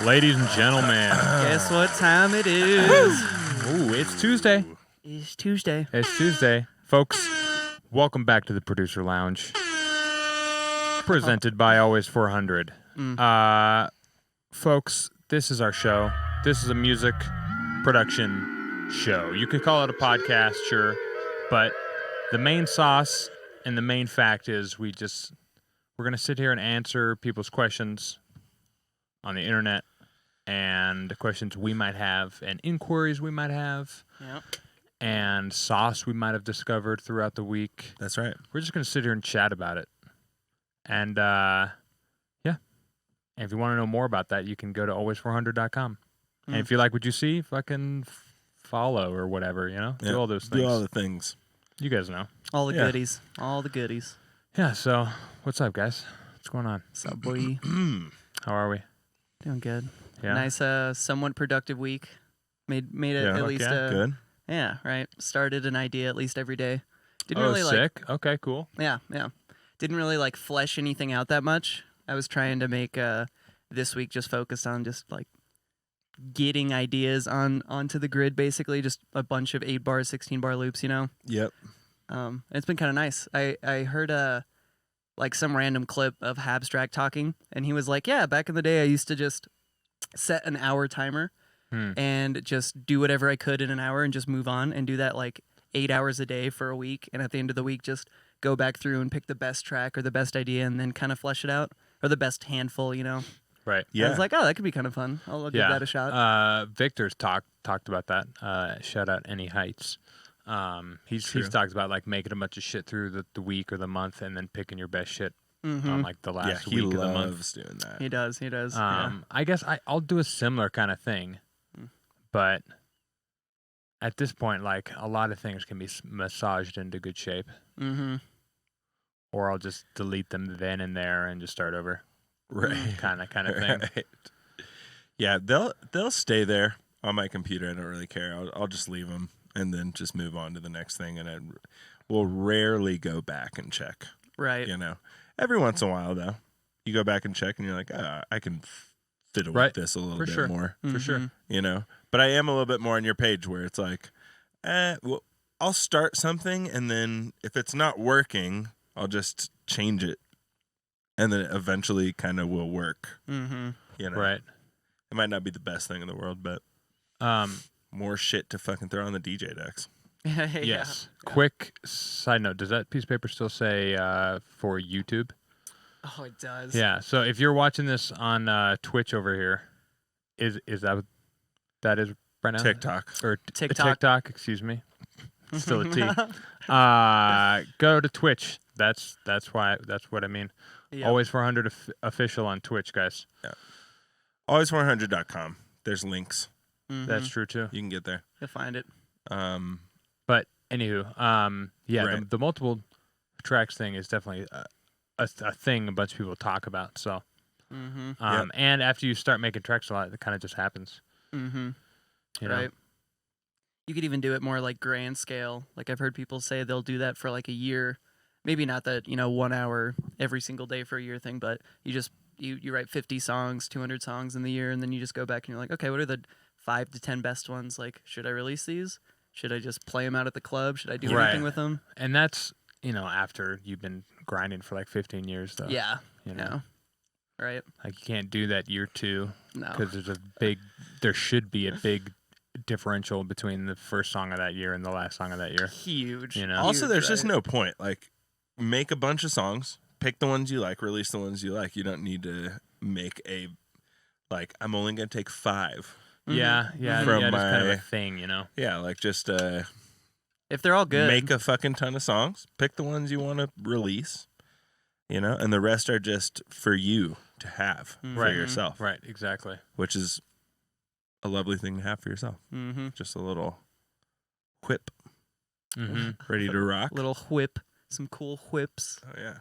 Ladies and gentlemen. Guess what time it is? Ooh, it's Tuesday. It's Tuesday. It's Tuesday. Folks, welcome back to the Producer Lounge. Presented by Always 400. Folks, this is our show. This is a music production show. You could call it a podcast, sure, but the main sauce and the main fact is we're going to sit here and answer people's questions on the internet and the questions we might have and inquiries we might have. Yep. And sauce we might have discovered throughout the week. That's right. We're just going to sit here and chat about it. And, yeah. And if you want to know more about that, you can go to always400.com. And if you like what you see, fucking follow or whatever, you know? Yeah. Do all those things. Do all the things. You guys know. All the goodies. All the goodies. Yeah, so what's up, guys? What's going on? What's up, boy? How are we? Doing good. Yeah. Nice, somewhat productive week. Made it Yeah. at least. Yeah. Good. Yeah, right. Started an idea at least every day. Didn't Oh, really sick. Okay, cool. Yeah. Didn't really like flesh anything out that much. I was trying to make this week just focus on just like getting ideas onto the grid, basically just a bunch of 8-bar, 16-bar loops, you know. Yep. It's been kind of nice. I heard like some random clip of Habstract talking, and he was like, yeah, back in the day I used to just set an hour timer and just do whatever I could in an hour and just move on and do that like 8 hours a day for a week, and at the end of the week just go back through and pick the best track or the best idea and then kind of flesh it out, or the best handful, you know. Right. Yeah. I was like, oh, that could be kind of fun. I'll give that a shot. Victor's talked about that. Shout out Any Heights. He's talked about like making a bunch of shit through the week or the month and then picking your best shit on like the last week of the month. He loves doing that. He does. I guess I'll do a similar kind of thing, but at this point, like a lot of things can be massaged into good shape. Or I'll just delete them then and there and just start over. Right. Kind of thing. Right. Yeah, they'll stay there on my computer. I don't really care. I'll just leave them and then just move on to the next thing. And I will rarely go back and check. Right. You know, every once in a while though, you go back and check and you're like, I can fiddle with this a little bit more. For sure. You know, but I am a little bit more on your page where it's like, well, I'll start something and then if it's not working, I'll just change it. And then it eventually kind of will work. You know, Right. It might not be the best thing in the world, but more shit to fucking throw on the DJ decks. Yes. Quick side note: does that piece of paper still say for YouTube? Oh, it does. Yeah. So if you're watching this on Twitch over here, is that what that is right now? TikTok or TikTok. TikTok? Excuse me. Still a T. Go to Twitch. That's what I mean. Yep. Always 400 official on Twitch, guys. Yeah. Always400.com. There's links. That's true too. You can get there. You'll find it. But anywho, yeah, Right. the multiple tracks thing is definitely a thing a bunch of people talk about. So, and after you start making tracks a lot, it kind of just happens. You know? Right. You could even do it more like grand scale. Like I've heard people say they'll do that for like a year. Maybe not that, 1 hour every single day for a year thing, but you just you write 50 songs, 200 songs in the year, and then you just go back and you're like, okay, what are the 5 to 10 best ones? Like, should I release these? Should I just play them out at the club? Should I do anything with them? And that's, after you've been grinding for like 15 years, though. Yeah. You know? Yeah. Right. Like, you can't do that year 2. No. Because there should be a big differential between the first song of that year and the last song of that year. Huge. Also, Huge, there's just no point. Like, make a bunch of songs, pick the ones you like, release the ones you like. You don't need to make I'm only going to take 5. Yeah, From just kind of a thing, Yeah, like just if they're all good, make a fucking ton of songs, pick the ones you want to release, and the rest are just for you to have for yourself. Right, exactly. Which is a lovely thing to have for yourself. Just a little whip ready to rock. Little whip. Some cool whips. Oh, yeah.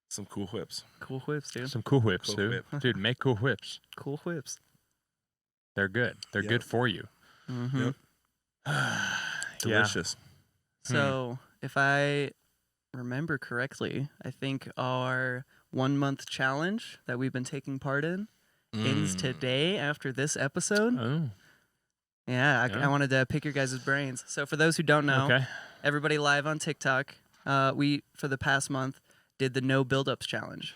Some cool whips. Cool whips, dude. Some cool whips, Cool dude. whip. Dude, make cool whips. Cool whips. They're good. They're good for you. Yep. Delicious. So, if I remember correctly, I think our 1 month challenge that we've been taking part in ends today after this episode. Oh, Yeah, Yeah. I wanted to pick your guys' brains. So for those who don't know, okay. everybody live on TikTok, we, for the past month, did the no buildups challenge.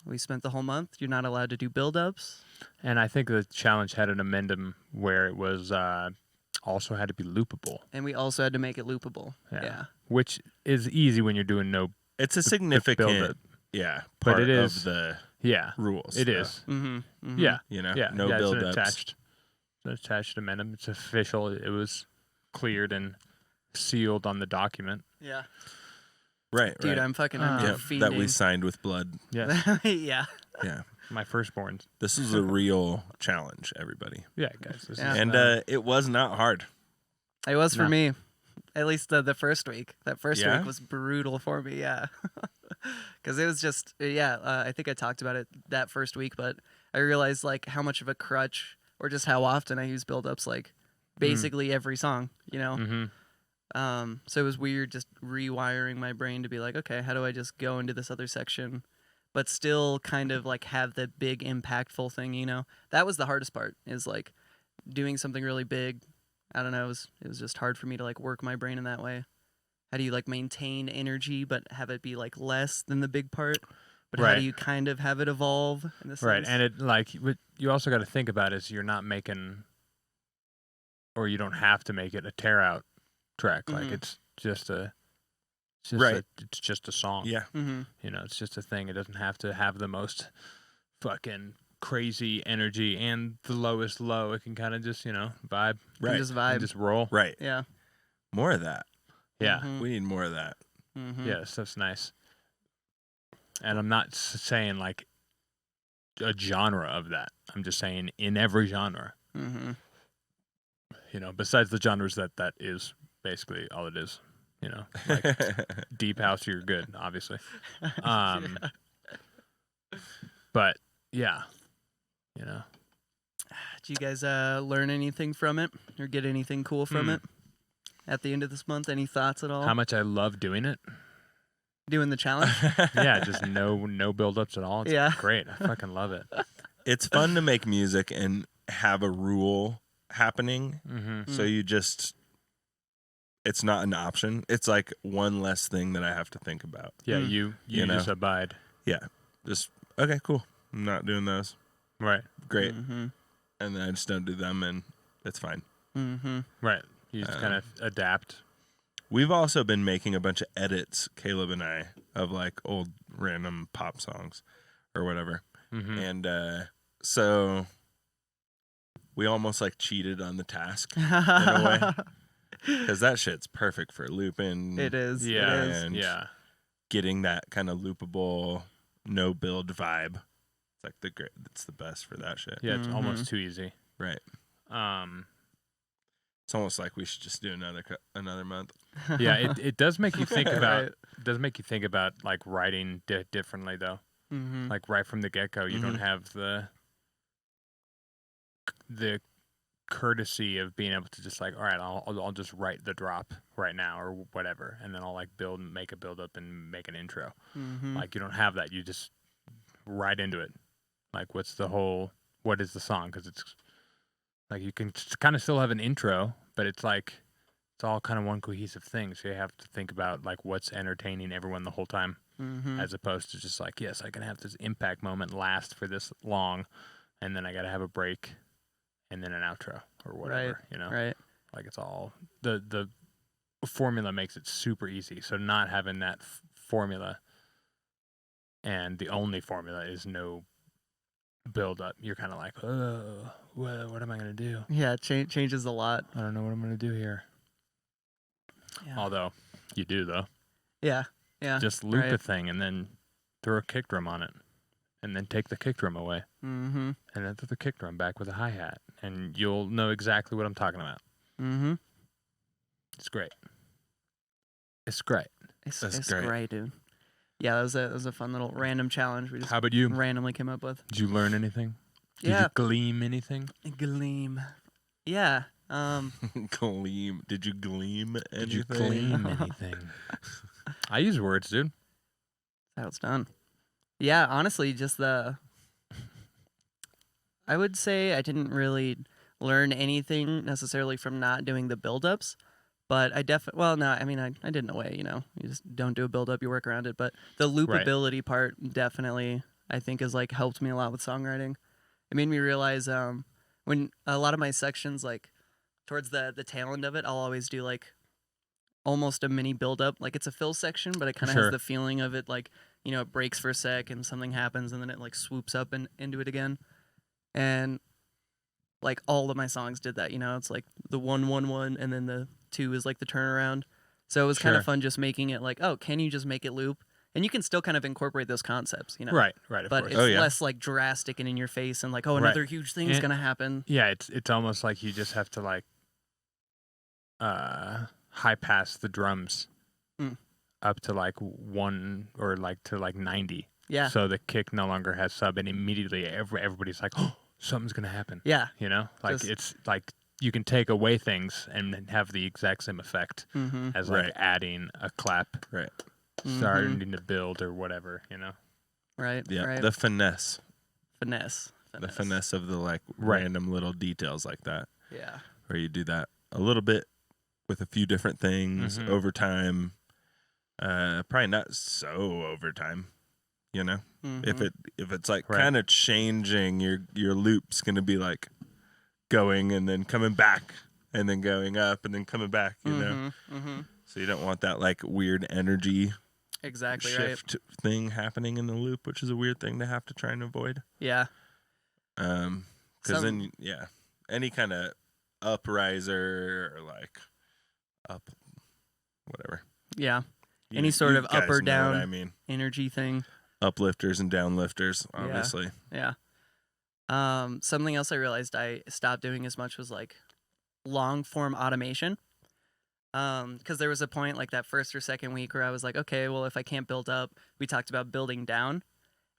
We spent the whole month. You're not allowed to do buildups. And I think the challenge had an amendment where it was also had to be loopable. And we also had to make it loopable. Yeah. Which is easy when you're doing no. It's a build significant, it. part But it is- of the Yeah, rules. it though. is. Mm-hmm. Mm-hmm. Yeah, You know, yeah. no yeah, build it's ups. It's an attached amendment. It's official. It was cleared and sealed on the document. Yeah. Right, Dude, right. I'm fucking Ah. Yeah, fiending. that we signed with blood. Yes, Yeah. Yeah. my firstborn. This is a real challenge, everybody. Yeah, guys. This Yeah. is, And it was not hard. It was for No. me. At least the first week. That first Yeah? week was brutal for me, yeah. Because it was just, I think I talked about it that first week, but I realized like how much of a crutch or just how often I use build-ups like basically every song, you know? mm-hmm. So it was weird just rewiring my brain to be like, okay, how do I just go into this other section, but still kind of like have the big impactful thing, you know? That was the hardest part, is like doing something really big. I don't know, it was just hard for me to like work my brain in that way. How do you like maintain energy but have it be like less than the big part? But how Right. do you kind of have it evolve in this Right, sense? and it like what you also got to think about is you're not making, or you don't have to make it a tear out track. Like Mhm. it's just a, Right. it's just a song. Yeah. Mm-hmm. You know, it's just a thing. It doesn't have to have the most fucking crazy energy and the lowest low. It can kind of just vibe, Right. Just and vibe. just roll. Right. Yeah. More of that. Yeah, Mhm. We need more of that. Mhm. yeah, stuff's nice. And I'm not saying like a genre of that. I'm just saying in every genre. Mm-hmm. You know, besides the genres that is basically all it is. You know, like deep house, you're good, obviously. But yeah, you know, Did you guys learn anything from it or get anything cool from Hmm. it at the end of this month? Any thoughts at all? how much I love doing it. Doing the challenge? Yeah, just no build-ups at all. It's Yeah. great. I fucking love it. It's fun to make music and have a rule happening. Mm-hmm. So you just, it's not an option. It's like one less thing that I have to think about. Yeah, Mm. you You know? just abide. Just, okay, cool. I'm not doing those. Right, Great. Mm-hmm. And then I just don't do them and it's fine. Mm-hmm. right. You just kind of adapt. We've also been making a bunch of edits, Caleb and I, of like old random pop songs or whatever. Mm-hmm. And so we almost like cheated on the task Mm-hmm. because that shit's perfect for looping. It is. Yeah, It is. And yeah. getting that kind of loopable, no build vibe. It's like it's the best for that shit. Yeah, it's Mhm. almost too easy. Right. It's almost like we should just do another month. Yeah, it does make you think about Right. does make you think about like writing differently though. Mm-hmm. Like right from the get go, you don't Mhm. have the courtesy of being able to just like, all right, I'll just write the drop right now or whatever, and then I'll like make a build up and make an intro. Mm-hmm. Like you don't have that. You just right into it. Like what is the song? Because it's like you can kind of still have an intro, but it's like it's all kind of one cohesive thing. So you have to think about like what's entertaining everyone the whole time, Mm-hmm. as opposed to just like, yes, I can have this impact moment last for this long, and then I got to have a break, and then an outro or whatever. You know, Right. like it's all the formula makes it super easy. So not having that formula, and the only formula is no build up. You're kind of like, oh, what am I gonna do? Yeah, it changes a lot. I don't know what I'm gonna do here. Yeah. Although you do though, Yeah. Yeah. just loop a right. thing and then throw a kick drum on it, and then take the kick drum away, Mm-hmm. and then throw the kick drum back with a hi hat, and you'll know exactly what I'm talking about. Mm-hmm. It's great. It's great. It's That's it's great. great, dude. Yeah, that was a fun little random challenge we just How about you? randomly came up with. Did you learn anything? Did Yeah. you gleam anything? Gleam. Yeah. Gleam. Did you gleam anything? Did you gleam anything? I use words, dude. How it's done. Yeah, honestly, just the I would say I didn't really learn anything necessarily from not doing the buildups, but I definitely, well, no, I mean, I did in a way, you just don't do a buildup, you work around it, but the loopability part definitely, I think, has like helped me a lot with songwriting. It made me realize when a lot of my sections, like towards the tail end of it, I'll always do like almost a mini buildup. Like it's a fill section, but it kind of has the feeling of it like, it breaks for a sec and something happens and then it like swoops up and into it again. And like all of my songs did that, it's like the 1-1-1 and then the 2 is like the turnaround. So it was kind of fun just making it like, oh, can you just make it loop? And you can still kind of incorporate those concepts, Right, of but course. it's less like drastic and in your face and like, oh, another huge thing is gonna happen. Yeah, it's almost like you just have to like high pass the drums up to like 1 or like to like 90. Yeah. So the kick no longer has sub, and immediately everybody's like, oh, something's gonna happen. Yeah. Like it's like you can take away things and have the exact same effect as like adding a clap, starting to build or whatever, Right. Yeah. Right. The finesse. The finesse of the like random little details like that. Yeah. Where you do that a little bit with a few different things over time. Probably not so over time, If it's like kind of changing, your loop's gonna be like going and then coming back and then going up and then coming back, So you don't want that like weird energy shift thing happening in the loop, which is a weird thing to have to try and avoid. Yeah. Because then any kind of upriser or like up, whatever. Yeah. Any sort of up or down energy thing. Uplifters and downlifters, obviously. Yeah. Something else I realized I stopped doing as much was like long form automation. Because there was a point like that first or second week where I was like, okay, well, if I can't build up, we talked about building down.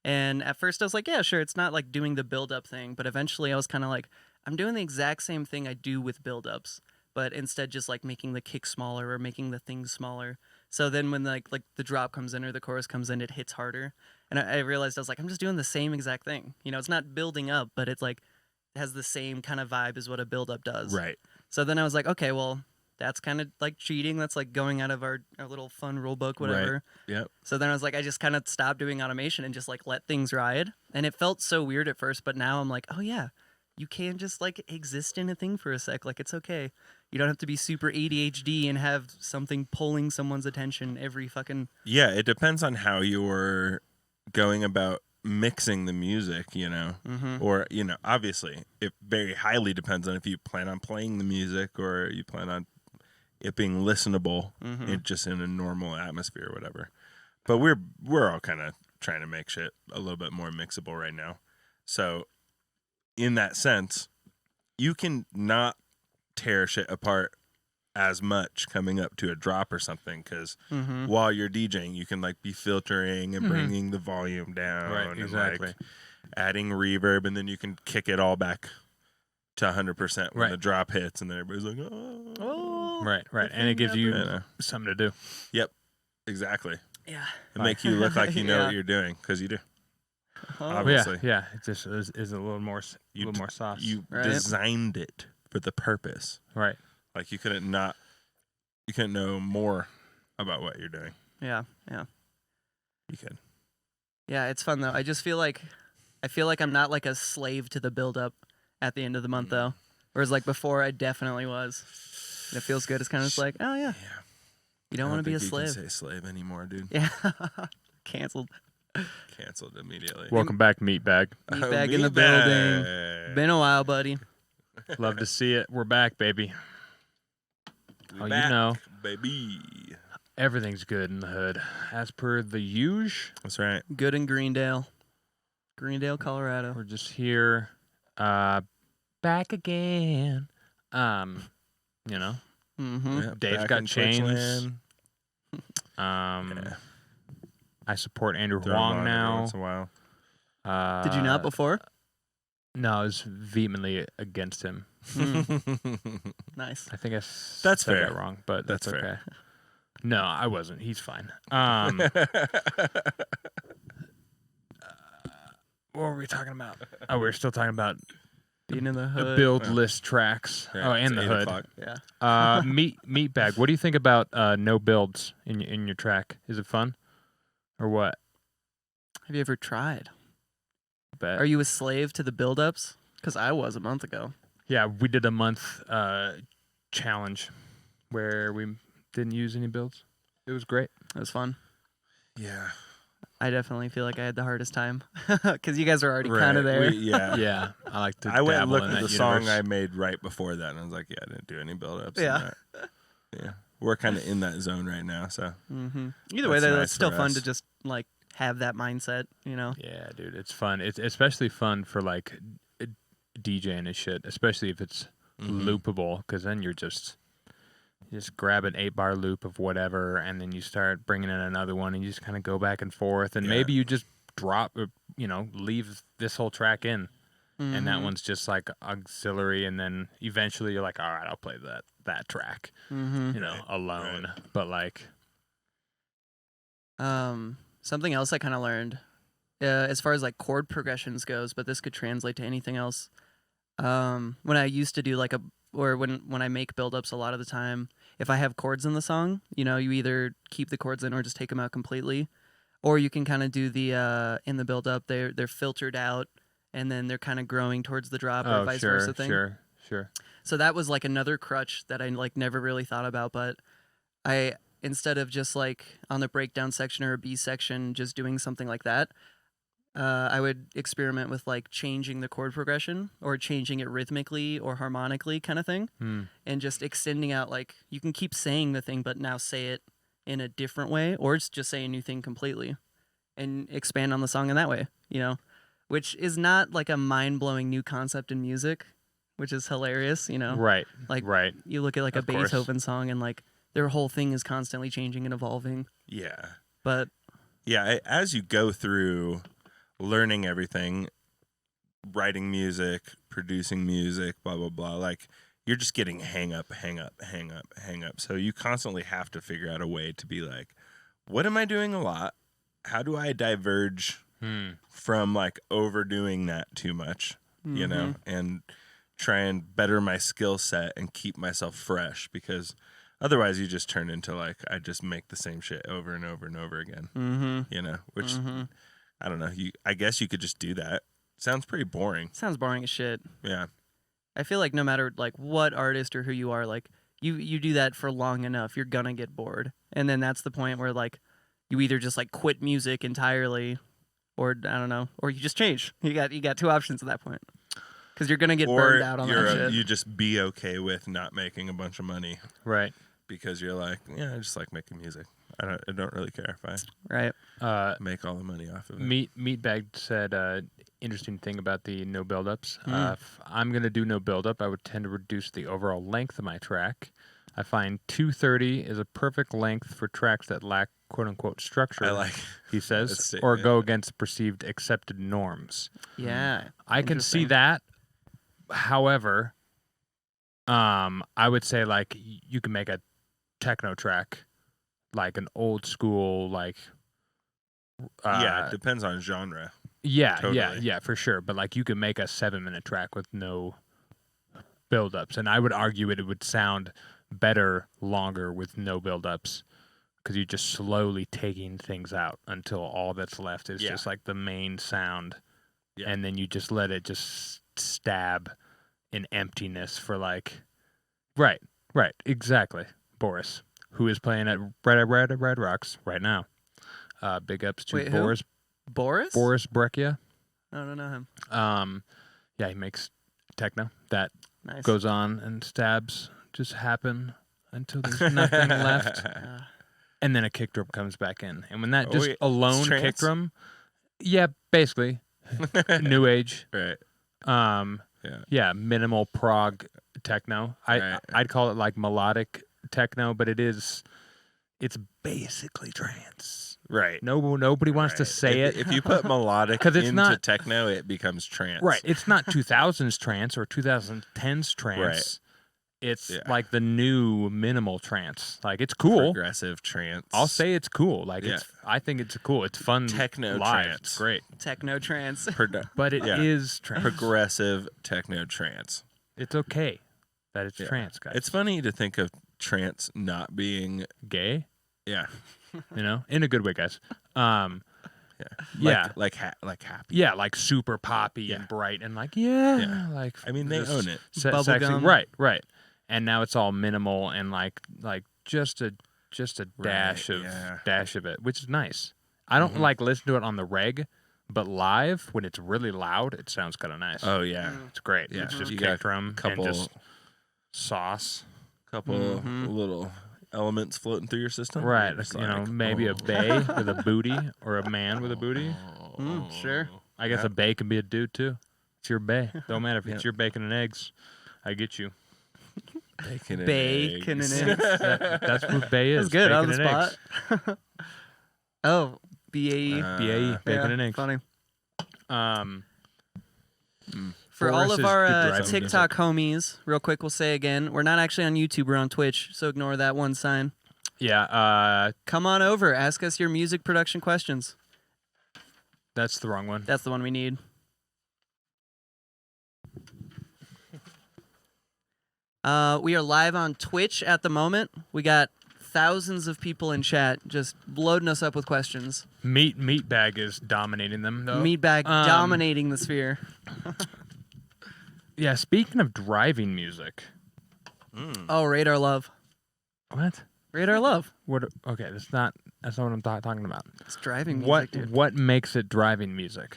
And at first I was like, yeah, sure, it's not like doing the build up thing. But eventually I was kind of like, I'm doing the exact same thing I do with buildups, but instead just like making the kick smaller or making the things smaller. So then when like the drop comes in or the chorus comes in, it hits harder. And I realized I was like, I'm just doing the same exact thing. It's not building up, but it's like it has the same kind of vibe as what a build up does. Right. So then I was like, okay, well, that's kind of like cheating. That's like going out of our little fun rule book, whatever. Right. Yep. So then I was like, I just kind of stopped doing automation and just like let things ride. And it felt so weird at first, but now I'm like, oh yeah, you can just like exist in a thing for a sec. Like it's okay. You don't have to be super ADHD and have something pulling someone's attention every fucking... Yeah, it depends on how you're going about mixing the music, Or, obviously, it very highly depends on if you plan on playing the music or you plan on it being listenable just in a normal atmosphere or whatever. But we're all kind of trying to make shit a little bit more mixable right now. So, in that sense, you can not tear shit apart as much coming up to a drop or something, because while you're DJing you can like be filtering and bringing the volume down and like adding reverb, and then you can kick it all back to 100% when the drop hits and then everybody's like, oh right and it gives you something to do. Yep, exactly. Yeah, and make you look like you know what you're doing, because you do. Obviously. Yeah, it just is a little more sauce. You designed it for the purpose. Right. Like you couldn't know more about what you're doing. Yeah. You could. Yeah, it's fun though. I feel like I'm not like a slave to the build up at the end of the month though. Whereas like before I definitely was. And it feels good. It's kind of just like, oh yeah. You don't want to be a slave. You can say slave anymore, dude. Yeah. Canceled immediately. Welcome back, Meatbag. Meatbag in the building. Been a while, buddy. Love to see it. We're back, baby. Back, baby. Everything's good in the hood, as per the usual. That's right. Good in Greendale, Colorado. We're just here, back again. Yeah, Dave's got chains. I support Andrew Huang now. Once in a while. Did you not before? No, I was vehemently against him. Nice. I think I That's said fair. that wrong, but that's okay. Fair. No, I wasn't. He's fine. What were we talking about? Oh, we were still talking about being in the hood. build list tracks. Right, Oh, and it's the 8 hood. o'clock. Yeah. Meat bag. What do you think about no builds in your track? Is it fun, or what? Have you ever tried? Bet. Are you a slave to the buildups? Because I was a month ago. Yeah, we did a month challenge where we didn't use any builds. It was great. It was fun. Yeah. I definitely feel like I had the hardest time because you guys are already Right, kind of there. yeah. Yeah, I like to. I went and dabble looked in at that the song universe. I made right before that, and I was like, yeah, I didn't do any build-ups. in Yeah. that. Yeah. We're kind of in that zone right now, so. Either way, That's though, nice it's still for fun us. to just like have that mindset, you know? Yeah, dude, it's fun. It's especially fun for like DJing and shit, especially if it's loopable, because then you just grab an 8-bar loop of whatever, and then you start bringing in another one, and you just kind of go back and forth, and Yeah. maybe you just drop, or, leave this whole track in, and Mm-hmm. that one's just like auxiliary, and then eventually you're like, all right, I'll play that track, alone. Right. But like, Something else I kind of learned, as far as like chord progressions goes, but this could translate to anything else. When I used to do when I make build-ups a lot of the time, if I have chords in the song, you either keep the chords in or just take them out completely, or you can kind of do the in the build-up they're filtered out and then they're kind of growing towards the drop or vice versa thing. Sure. So that was like another crutch that I like never really thought about, but I instead of just like on the breakdown section or a B section just doing something like that, I would experiment with like changing the chord progression or changing it rhythmically or harmonically kind of thing, and just extending out, like you can keep saying the thing but now say it in a different way, or just say a new thing completely and expand on the song in that way, which is not like a mind-blowing new concept in music, which is hilarious, Right. Like right. you look at like Of a course. Beethoven song and like their whole thing is constantly changing and evolving. Yeah. But Yeah, as you go through learning everything, writing music, producing music, blah, blah, blah, like you're just getting hang up. So you constantly have to figure out a way to be like, what am I doing a lot? How do I diverge from like overdoing that too much, and try and better my skill set and keep myself fresh, because otherwise you just turn into like, I just make the same shit over and over and over again, which I don't know. I guess you could just do that. Sounds pretty boring. sounds boring as shit. Yeah. I feel like no matter like what artist or who you are, like you do that for long enough, you're gonna get bored. And then that's the point where like you either just like quit music entirely, or I don't know, or you just change. You got two options at that point. Because you're gonna get burned out on that shit. You just be okay with not making a bunch of money Right. because you're like, yeah, I just like making music. I don't really care if Right. I make all the money off of it. Meatbag said interesting thing about the no buildups. If I'm going to do no buildup, I would tend to reduce the overall length of my track. I find 2:30 is a perfect length for tracks that lack quote-unquote structure, I like he that says, statement. or go against perceived accepted norms. Yeah. I can see Interesting. that. However, I would say like you can make a techno track, like an old school, like Yeah, it depends on genre. yeah, Totally. for sure. But like you could make a 7-minute track with no buildups, and I would argue it would sound better longer with no buildups, because you're just slowly taking things out until all that's left is Yeah. just like the main sound, Yeah. and then you just let it just stab in emptiness for like, right, exactly. Boris, who is playing at Red Rocks right now. Big ups to Wait, who? Boris Boris? Breccia. I don't know him. Yeah, he makes techno that Nice. goes on, and stabs just happen until there's nothing left, and then a kick drum comes back in, and when that Oh, just wait, alone it's kick trance? drum, yeah, basically new age, Right. yeah, minimal prog techno. Right. I'd call it like melodic techno, but it's basically trance. Right. Nobody wants to Right. say if, it. If you put melodic 'Cause it's into not- techno, it becomes trance. Right. It's not 2000s trance or 2010s trance. It's Yeah. like the new minimal trance. Like it's cool. Progressive trance. I'll say it's cool. Like Yeah. I think it's cool. It's fun. Techno live. trance. It's great. Techno trance. But it is Yeah. trance. Progressive techno trance. It's okay that it's Yeah. trance, guys. It's funny to think of trance not being gay, yeah. in a good way, guys. Yeah. Yeah. Like happy. Yeah, like super poppy Yeah. and bright and like Yeah. like I mean, they just own it. Bubble sexy. gum. Right. And now it's all minimal and like just a dash Right, of yeah. dash of it, which is nice. I don't Mhm. like listen to it on the reg, but live when it's really loud, it sounds kind of nice. Oh yeah. It's great. Yeah. It's just You kick got drum couple and just sauce. little elements floating through your system. Right. You're just Maybe a oh. bae with a booty or a man with a booty. Sure. I guess Yeah. a bae can be a dude too. It's your bae. Don't matter if it's Yeah. your bacon and eggs. I get you. Bacon and Bacon eggs. and eggs. That's what bae is. That's good on bacon the and spot. eggs. Oh, BAE. BAE, bacon Yeah, and eggs. Funny. For Boris all of is our good driving TikTok homies, real quick, we'll say again, we're not actually on YouTube, we're on Twitch, so ignore that one sign. Yeah, Come on over, ask us your music production questions. that's the wrong one. That's the one we need. We are live on Twitch at the moment. We got thousands of people in chat just loading us up with questions. Meatbag is dominating them though. Meatbag dominating the sphere. Yeah, speaking of driving music. Oh, Radar Love. What? Radar Love. What? Okay, that's not what I'm talking about. It's driving music, dude. What makes it driving music?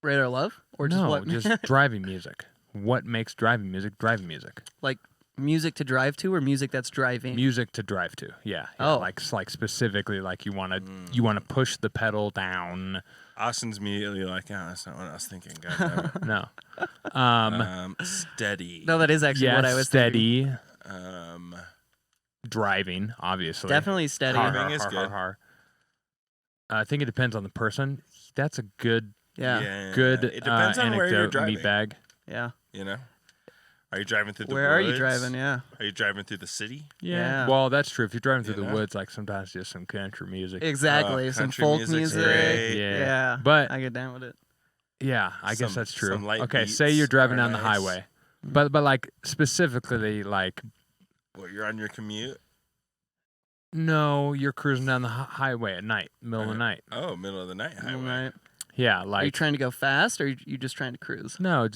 Radar Love? Or just No, what? just driving music. What makes driving music driving music? Like music to drive to or music that's driving? Music to drive to. Yeah. Oh. Like specifically like you want to push the pedal down. Austin's immediately like, oh, that's not what I was thinking. God damn No. it. Steady. No, that is actually Yeah, what I was thinking. steady driving, obviously. Definitely steady. Driving is good. I think it depends on the person. That's a good Yeah. good It depends on where you're anecdote, driving. meatbag. Yeah. You know? Are you driving through the Where are you woods? driving? Yeah. Are you driving through the city? Yeah. Well, that's true. If you're driving through You the know? woods, like sometimes just some country music. Exactly. Some country folk music's music. great. Yeah. But But I get down with it. yeah, I guess Some- that's true. some light Okay, say beats you're driving are down the nice. highway. But like specifically like Well, you're on your commute. no, you're cruising down the highway at night, middle of the night. Oh, middle of the night highway. All right. Yeah, Are you like trying to go fast or are you just trying to cruise? no, it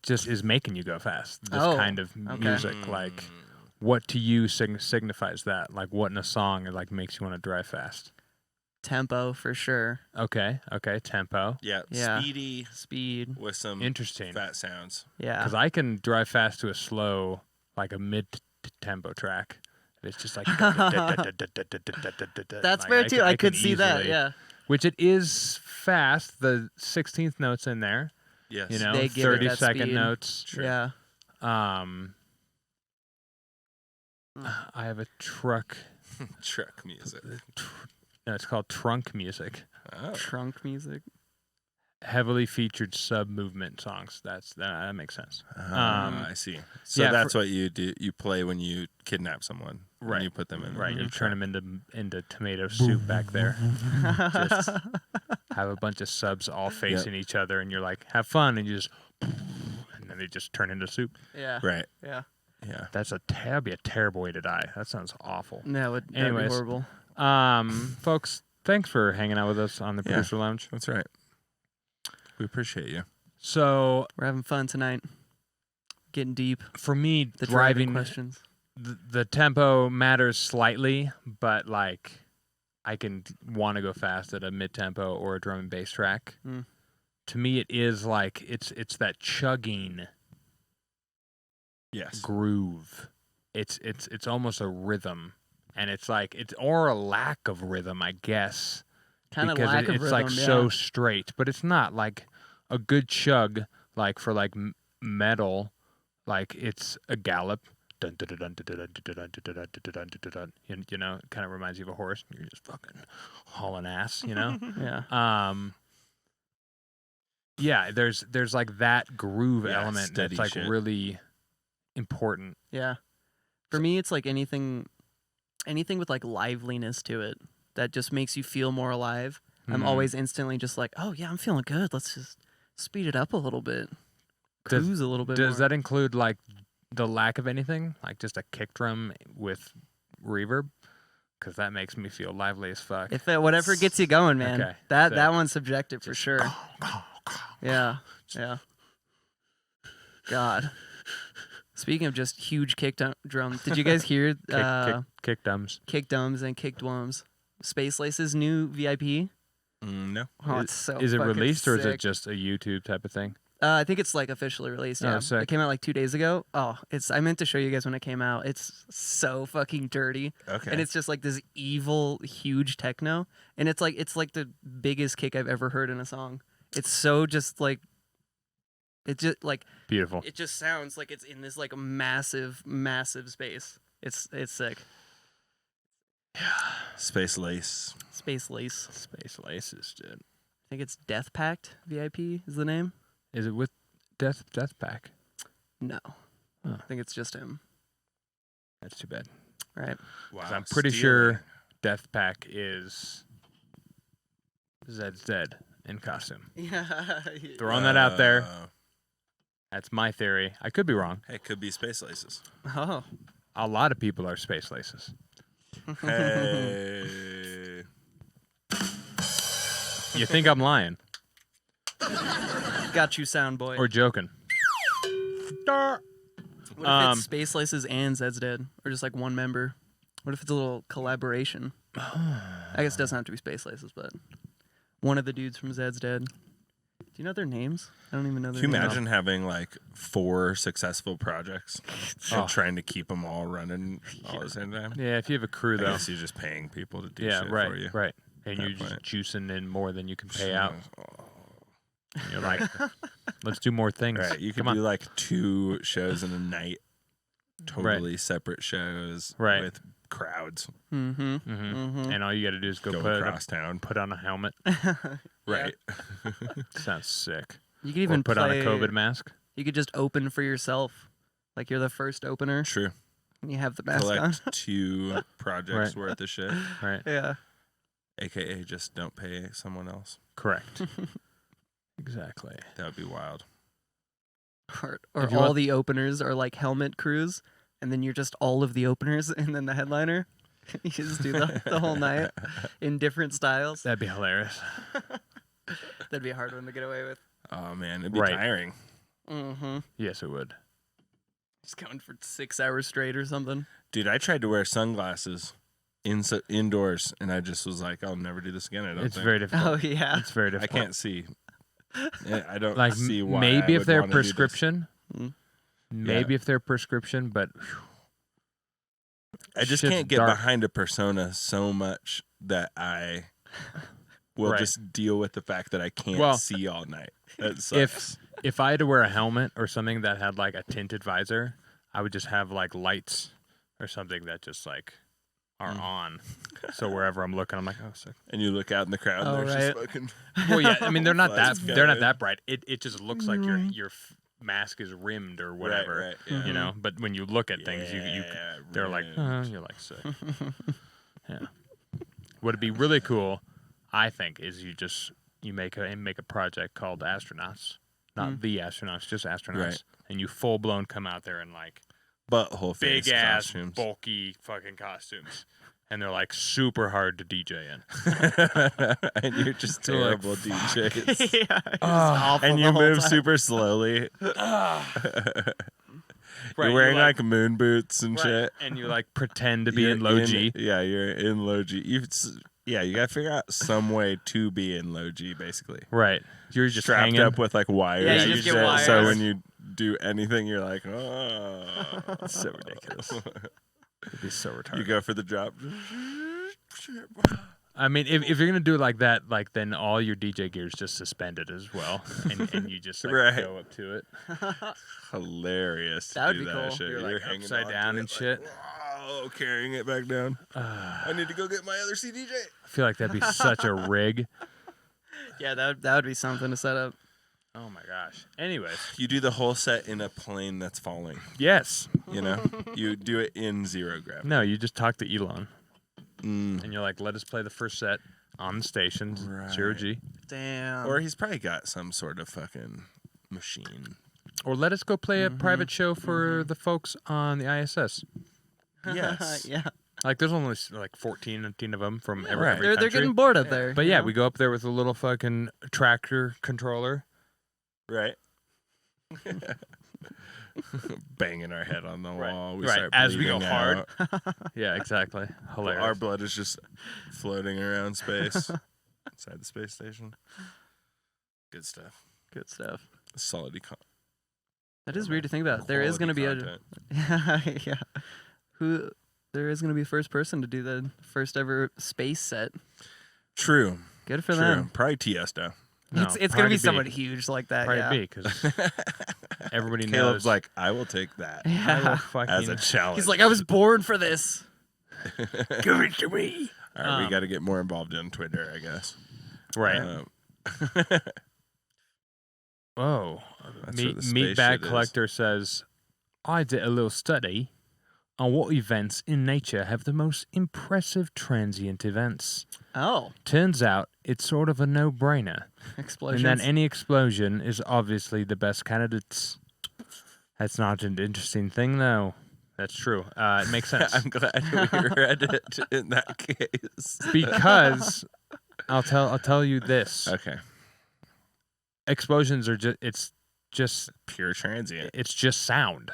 just is making you go fast. This Oh, kind of okay. music, like what to you signifies that? Like what in a song like makes you want to drive fast? Tempo for sure. Okay, tempo. Yeah, Yeah. speedy Speed. with some Interesting. fat sounds. Yeah. Because I can drive fast to a slow, like a mid-tempo track. It's just like That's like, fair too. I could can see that. easily- Yeah. Which it is fast. The 16th notes in there. Yes. You know, They give it that 30-second speed. notes. Sure. Yeah. I have a truck. Truck music. No, it's called trunk music. Oh. Trunk music. Heavily featured sub movement songs. That makes sense. I see. So yeah, that's what you do. You play when you kidnap someone. When Right. you put them in. Right, you your turn truck. them into tomato soup back there. Just have a bunch of subs all facing each other, and you're like, have fun, and you just, and then they just turn into soup. Yeah. Right. Yeah. Yeah. That'd be a terrible way to die. That sounds awful. No, that'd be Anyways. horrible. Folks, thanks for hanging out with us on the Yeah. Producer Lounge. That's right. We appreciate you. So We're having fun tonight. Getting deep. for me, The driving driving questions. the tempo matters slightly, but like I can want to go fast at a mid tempo or a drum and bass track. Mm. To me, it is like it's that chugging Yes. groove. It's almost a rhythm, and it's like or a lack of rhythm, I guess. Kind of because lack of it's rhythm. like yeah. so straight, but it's not like a good chug like for like metal, like it's a gallop. Dun, dun, dun, dun, dun, dun, dun, dun, dun, dun, dun, dun, dun, dun. You know, it kind of reminds you of a horse. You're just fucking hauling ass, you know. Yeah. Yeah, there's like that groove Yeah, element steady that's like shit. really important. Yeah. For me, it's like anything with like liveliness to it that just makes you feel more alive. I'm always instantly just like, oh yeah, I'm feeling good. Let's just speed it up a little bit, cruise a little bit more. Does that include like the lack of anything, like just a kick drum with reverb? Because that makes me feel lively as fuck. If whatever gets you going, man. Okay, That one's subjective for sure. Yeah. God. Speaking of just huge kick drum, did you guys hear kick dums? Kick dums and kick dwums? Space Lace's new VIP? No. Oh, it's so Is it fucking released or is sick. it just a YouTube type of thing? I think it's like officially released. Oh, Yeah, sick. it came out like 2 days ago. Oh, I meant to show you guys when it came out. It's so fucking dirty, Okay. and it's just like this evil, huge techno, and it's like the biggest kick I've ever heard in a song. It's so just like, it just like Beautiful. it just sounds like it's in this like massive, massive space. It's sick. Space Lace. Space Lace. Space Laces, dude. I think it's Deathpact VIP is the name. Is it with Deathpact? No, Huh. I think it's just him. That's too bad. Right. 'Cause I'm pretty sure Deathpact is Zed in costume. Yeah. Throwing that out there. That's my theory. I could be wrong. Hey, it could be Space Laces. Oh. A lot of people are Space Laces. Hey. You think I'm lying Got you, sound boy. or joking? What if Um, it's Space Laces and Zeds Dead? Or just like one member? What if it's a little collaboration? I guess it doesn't have to be Space Laces, but one of the dudes from Zeds Dead. Do you know their names? I don't even know their Can you names. imagine having like 4 successful projects and trying to keep them all running all at the same time? Yeah, if you have a crew I though. guess you're just paying people to do Yeah, shit right, for you. right. And Fair you're just point. juicing in more than you can pay out. And you're like, let's do more things. Right, you could Come do on. like 2 shows in a night, totally separate shows Right. with crowds. Mm-hmm. And all you got to do is go Go across town. put on a helmet. Right. Sounds sick. You could even Or put on a COVID mask. You could just open for yourself. Like you're the first opener True. and you have the mask on. Collect 2 projects Right. worth of shit. Right. Yeah. AKA just don't pay someone else. Correct. Exactly. That would be wild. Or If you all want- the openers are like helmet crews, and then you're just all of the openers and then the headliner. You just do the whole night in different styles. That'd be hilarious. That'd be a hard one to get away with. Oh man, it'd be Right. tiring. Mm-hmm. Yes, it would. Just going for 6 hours straight or something. Dude, I tried to wear sunglasses indoors, and I just was like, I'll never do this again. I don't It's think. very difficult. Oh yeah. It's very I difficult. can't see. I don't Like see why. maybe I if would they're wanna do this. prescription, Mm. maybe if they're prescription, but I just shit's can't get dark. behind a persona so much that I will Right. just deal with the fact that I can't Well, see all night. That sucks. if I had to wear a helmet or something that had like a tinted visor, I would just have like lights or something that just like are on. So wherever I'm looking, I'm like, oh, sick. And you look out in the crowd, Oh, and there's just right. fucking. Well, yeah. I mean, they're not Lights they're not going. that bright. It just looks like your mask is rimmed or whatever. Right, yeah. You know. But when you look at things, you Yeah, they're like, rimmed. you're like sick. Yeah. What'd be really cool, I think, is you make a project called Astronauts, not the astronauts, just astronauts, Right. and you full blown come out there in like Butthole big face ass costumes. bulky fucking costumes, and they're like super hard to DJ in. And you're just They're like, terrible DJs. yeah. Just awful And the you whole move time. super slowly. Right, You're wearing like moon boots and right, shit. and you like pretend to be You're in low G. Yeah, you're in low G. You gotta figure out some way to be in low G, basically. Right, you're just Strapped hanging up with like wires. Yeah, you and just get shit, wires. So when you do anything, you're like, oh, It's so ridiculous. It'd be so retarded. You go for the drop. I mean, if you're gonna do it like that, like then all your DJ gear is just suspended as well, and you just like Right. go up to it. Hilarious. To That would do be that cool. Shit. You're, like, hanging upside on to down it, and like, shit. Whoa, carrying it back down. I need to go get my other CDJ. I feel like that'd be such a rig. Yeah, that would be something to set up. Oh my gosh. Anyways, You do the whole set in a plane that's falling. yes. You know, you do it in 0 gravity. No, you just talk to Elon, Mm. and you're like, "Let us play the first set on the station, Right. 0G, Damn. Or he's probably got some sort of fucking machine. or let us go play a private show for the folks on the ISS." Yes. Yeah. Like, there's only like 14 of them from every Right. country. They're getting bored up there. But you yeah, know? we go up there with a little fucking tractor controller. Right. Banging our head on the wall. We Right. start As we go bleeding hard. out. Yeah, exactly. Hilarious. Our blood is just floating around space inside the space station. Good stuff. Good stuff. Solid That is weird to think about. There is going to be content. yeah. There is going to be a first person to do the first ever space set. True. Good for True. them. Probably Tiesto. No, It's going to Cardi be B. someone huge like that. Probably Yeah. B, because everybody Caleb's knows. like, I will take that I will Yeah. fucking, as a challenge. He's like, I was born for this. give it to me. All right, we got to get more involved in Twitter, I guess. Right. Um, Oh, That's where the space Meat Bag shit is. Collector says, I did a little study on what events in nature have the most impressive transient events. Oh, Turns out it's sort of a no-brainer, explosions. and that any explosion is obviously the best candidates. That's not an interesting thing, though. That's true. It makes sense. I'm glad we read it in that case. Because I'll tell you this. Okay. Explosions are just Pure transient. it's just sound.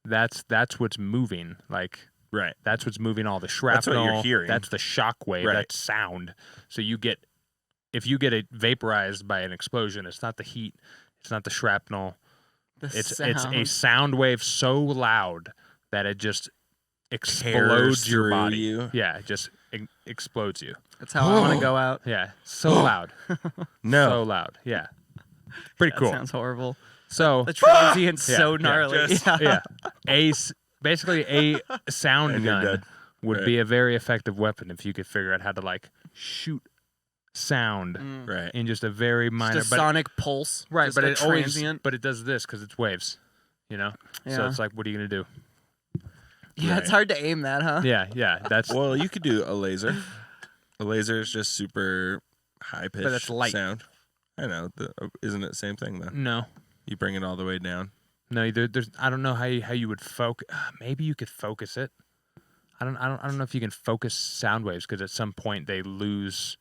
That's what's moving. Like, Right. that's what's moving all the That's shrapnel. what you're hearing. That's the shock wave. Right. That's sound. So if you get it vaporized by an explosion, it's not the heat, it's not the shrapnel. It's a sound wave so loud that it just explodes your through body. you. Yeah, it just explodes you. That's how I want to go out. Yeah, so loud. No. So loud. Yeah. Pretty That cool. sounds horrible. So The transient's Yeah, so yeah, gnarly. just- Yeah. basically a sound And you're gun dead. would Right. be a very effective weapon if you could figure out how to like shoot sound Mm. Right. in just a very minor, Just a sonic pulse. right? Just But a it always, transient. but it does this because it's waves, you know. So Yeah. it's like, what are you gonna do? Yeah, it's hard to aim that, huh? Yeah. That's Well, you could do a laser. A laser is just super high pitched that's light. sound. I know. Isn't it the same thing though? no. You bring it all the way down. No, there's. I don't know how you would focus. Maybe you could focus it. I don't know if you can focus sound waves because at some point they lose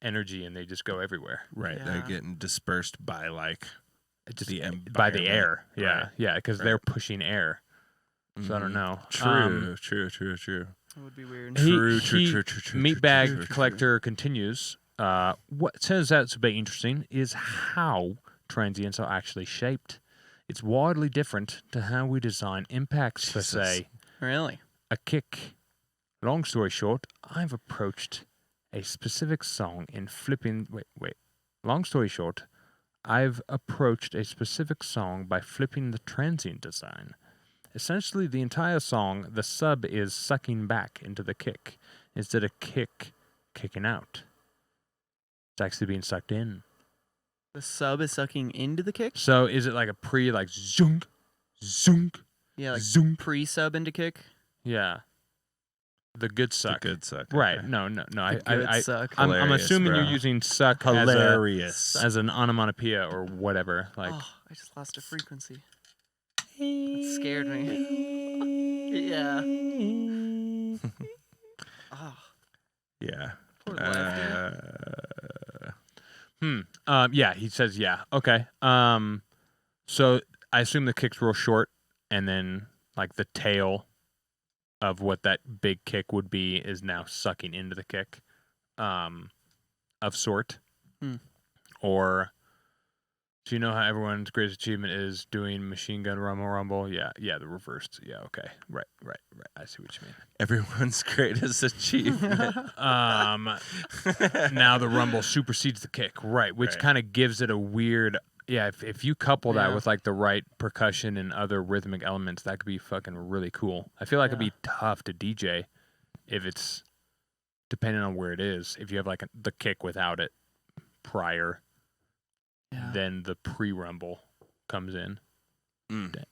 energy and they just go everywhere. Right. Yeah. They're getting dispersed by like It just the by the air. environment. Yeah, Right. yeah, because Right. they're pushing air. So I don't Mhm. know. True. That would be weird. True. Meatbag Collector continues. What turns out to be interesting is how transients are actually shaped. It's widely different to how we design impacts, per Jesus. se. Really? A kick. Long story short, I've approached a specific song in flipping. Wait. Long story short, I've approached a specific song by flipping the transient design. Essentially, the entire song, the sub is sucking back into the kick instead of kicking out. It's actually being sucked in. The sub is sucking into the kick? So is it like a like zunk, zunk, Yeah, like zunk? pre-sub into kick. Yeah. The good suck. The good suck. Right. okay. No. The good suck. I'm Hilarious, assuming bro. you're using suck Hilarious. as an onomatopoeia or whatever. Like, Oh, I just lost a frequency. That scared me. Yeah. Oh, Yeah. poor lefty. Yeah, he says yeah. Okay. So I assume the kick's real short, and then like the tail of what that big kick would be is now sucking into the kick, of sort. Hmm. Or, do you know how everyone's greatest achievement is doing machine gun rumble? Yeah, the reversed. Yeah, okay. Right. I see what you mean. Everyone's greatest achievement. Now the rumble supersedes the kick, right? Which Right. kind of gives it a weird. Yeah, if you couple that Yeah. with like the right percussion and other rhythmic elements, that could be fucking really cool. I feel like it'd be tough to DJ if it's depending on where it is. If you have like the kick without it prior, Yeah. then the pre-rumble comes in. Mm. Dang.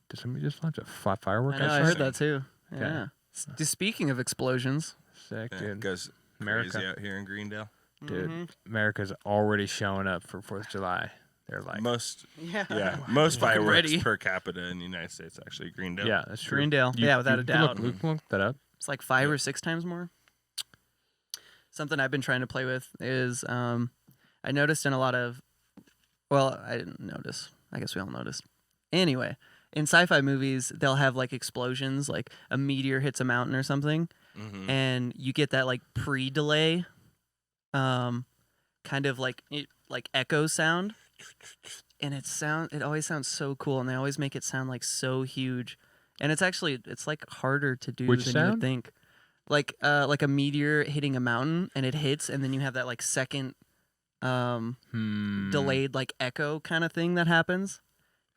Did somebody just launch a firework? I know, I outside? heard that too. Okay. Yeah. Just speaking of explosions, Sick, Yeah, dude. it goes America. crazy out here in Greendale. Dude, Mhm. America's already showing up for 4th of July. They're like, Most Yeah. most Fucking fireworks ready. per capita in the United States actually Greendale. yeah, that's true. Greendale. Yeah, without a can look- doubt. we can look that up. It's like 5 Yeah. or 6 times more. Something I've been trying to play with is I noticed in a lot of, well, I didn't notice. I guess we all noticed. Anyway, in sci-fi movies, they'll have like explosions, like a meteor hits a mountain or something, Mm-hmm. and you get that like pre-delay, kind of like echo sound, and it always sounds so cool, and they always make it sound like so huge, and it's like harder to do Which than you would sound? think. Like a meteor hitting a mountain, and it hits, and then you have that like second delayed like echo kind of thing that happens.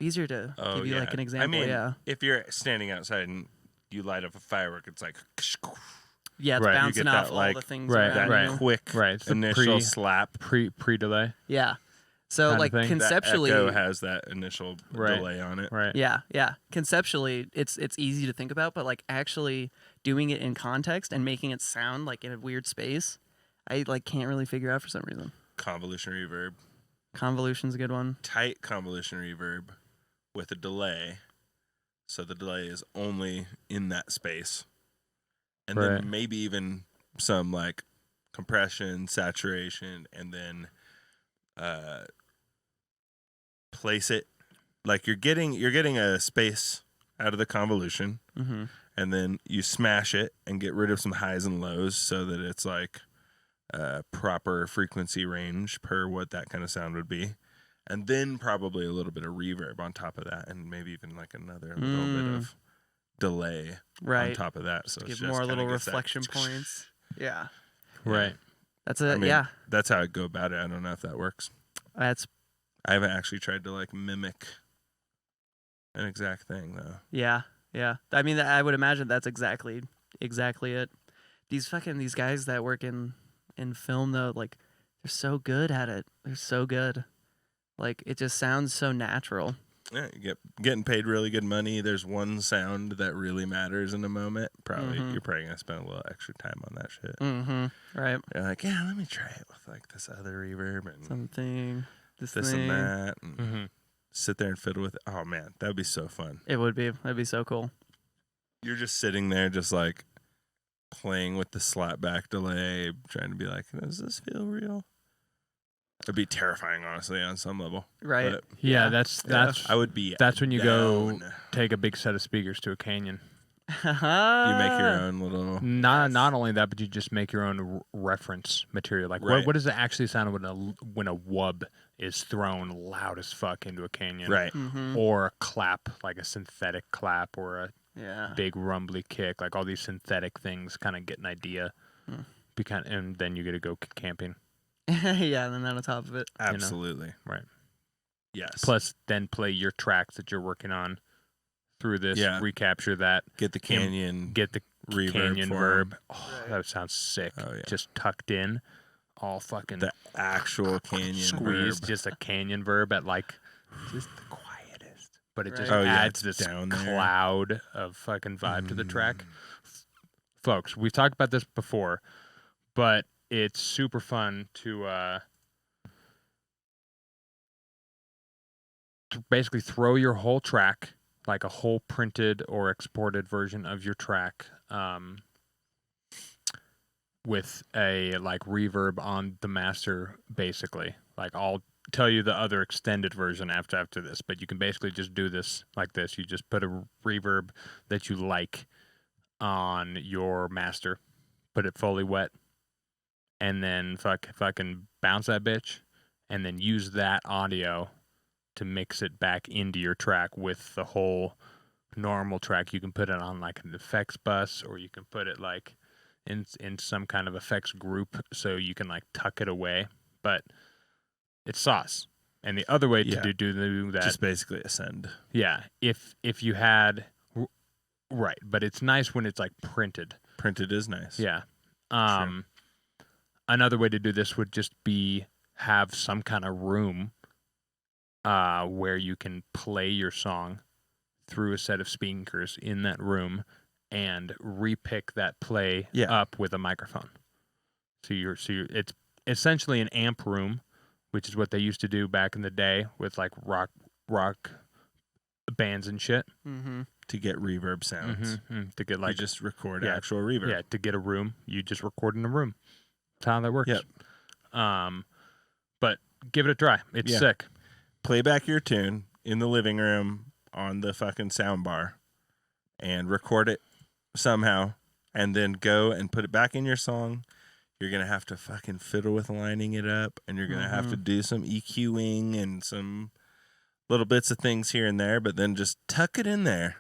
Easier to give you like an example. I mean, yeah, if you're standing outside and you light up a firework, it's like it's Right, you bouncing get off that, all like, the things right, around that right. you. quick Right, it's the initial slap. pre-delay. Yeah. So Kinda like thing. conceptually, That echo has that initial Right. delay on it. Right. yeah. Conceptually, it's easy to think about, but like actually doing it in context and making it sound like in a weird space, I like can't really figure out for some reason. Convolution reverb, Convolution's a good one. tight convolution reverb with a delay, so the delay is only in that space, and Right. then maybe even some like compression, saturation, and then place it like you're getting a space out of the convolution, Mm-hmm. and then you smash it and get rid of some highs and lows so that it's like proper frequency range per what that kind of sound would be, and then probably a little bit of reverb on top of that, and maybe even like another little bit of delay on Right. top of that, so Give it's more just kinda little gets that reflection points. Yeah. Right. That's I a mean, yeah. that's how I go about it. I don't know if that works. That's I haven't actually tried to like mimic an exact thing though. yeah. I mean, I would imagine that's exactly it. These guys that work in film though, like they're so good at it. They're so good. Like it just sounds so natural. Yeah, you getting paid really good money. There's one sound that really matters in a moment. You're probably gonna spend a little extra time on that shit. Mm-hmm. Right. You're like, yeah, let me try it with like this other reverb and Something. This this thing. and that, and Mm-hmm. sit there and fiddle with it. Oh man, that'd be so fun. It would be. That'd be so cool. You're just sitting there, just like playing with the slapback delay, trying to be like, does this feel real? It'd be terrifying, honestly, on some level. Right. But Yeah, Yeah. that's I would be. that's when you go down. take a big set of speakers to a canyon. You make your own little. Not only that, but you just make your own reference material. Like Right. what does it actually sound when a wub is thrown loud as fuck into a canyon? Right. Mm-hmm. Or a clap, like a synthetic clap, or a Yeah. big rumbly kick, like all these synthetic things. Kind of get an idea. Hmm. And then you get to go camping. Yeah. And then on top of it. Absolutely. Right. Yes. Plus, then play your tracks that you're working on through this. Yeah. Recapture that. Get the canyon. Get the reverb canyon for 'em. verb. Oh, Right. that sounds sick. Oh, yeah. Just tucked in, all fucking The actual canyon squeezed. verb. Just a canyon verb at like just the quietest, but it just Right. Oh, yeah, adds it's this down there. cloud of fucking vibe to the track. Mm. Folks, we've talked about this before, but it's super fun to basically throw your whole track, like a whole printed or exported version of your track, with a like reverb on the master, basically. Like I'll tell you the other extended version after this, but you can basically just do this like this. You just put a reverb that you like on your master, put it fully wet, and then fucking bounce that bitch, and then use that audio to mix it back into your track with the whole normal track. You can put it on like an effects bus, or you can put it like in some kind of effects group, so you can like tuck it away. But it's sauce. And the other way to Yeah. do that, Just basically ascend. yeah, if you had right, but it's nice when it's like printed. Printed is nice. Yeah. Another way to do this would just be have some kind of room where you can play your song through a set of speakers in that room and repick that play up with a microphone. So it's essentially an amp room, which is what they used to do back in the day with like rock bands and shit. Mm-hmm. To get reverb sounds. To get like you just record actual reverb. Yeah, to get a room, you just record in a room. That's how that works. Yep. But give it a try. It's sick. Play back your tune in the living room on the fucking sound bar and record it somehow and then go and put it back in your song. You're going to have to fucking fiddle with lining it up, and you're going to have to do some EQing and some little bits of things here and there, but then just tuck it in there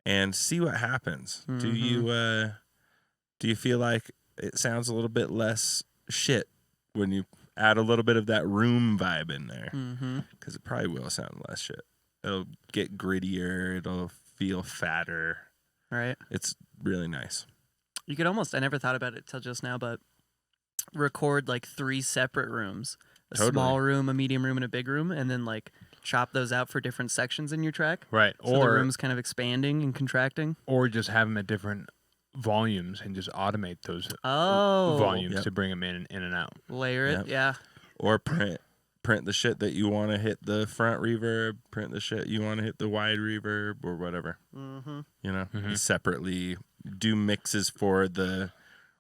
and see what happens. Do you feel like it sounds a little bit less shit when you add a little bit of that room vibe in there? Because it probably will sound less shit. It'll get grittier. It'll feel fatter. Right. It's really nice. You could almost, I never thought about it till just now, but record like 3 separate rooms. A small room, a medium room, and a big room, and then like chop those out for different sections in your track. Right. So the room's kind of expanding and contracting. Or just have them at different volumes and just automate those volumes to bring them in and out. Layer it, yeah. Or print the shit that you want to hit the front reverb, print the shit you want to hit the wide reverb, or whatever. You know, separately do mixes for the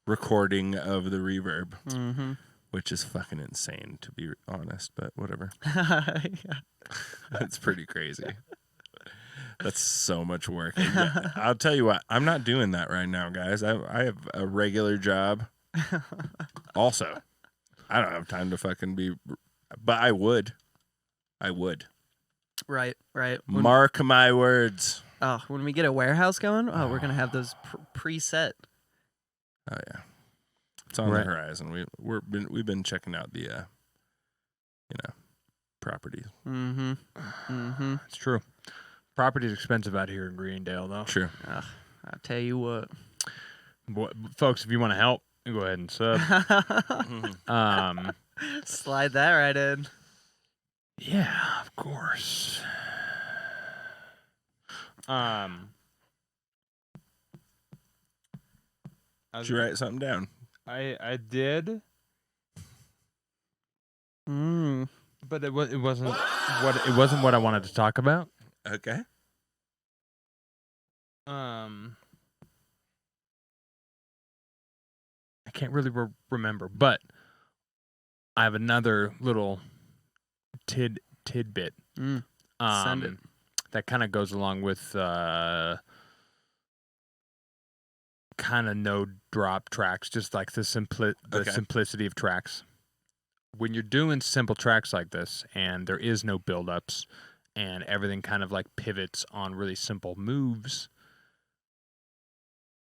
recording of the reverb, which is fucking insane, to be honest, but whatever. That's pretty crazy. That's so much work. Yeah, I'll tell you what, I'm not doing that right now, guys. I have a regular job. Also, I don't have time to fucking be, but I would. Right. Mark my words. Oh, when we get a warehouse going, we're gonna have those preset. Oh yeah, it's on the horizon. We've been checking out the properties. It's true. Property's expensive out here in Greendale, though. True. I'll tell you what. Folks, if you want to help, go ahead and sub. Slide that right in. Yeah, of course. Did you write something down? I did. But it wasn't what I wanted to talk about. Okay. I can't really remember, but I have another little tidbit. Send it. That kind of goes along with kind of no drop tracks, just like the simplicity of tracks. When you're doing simple tracks like this, and there is no buildups, and everything kind of like pivots on really simple moves,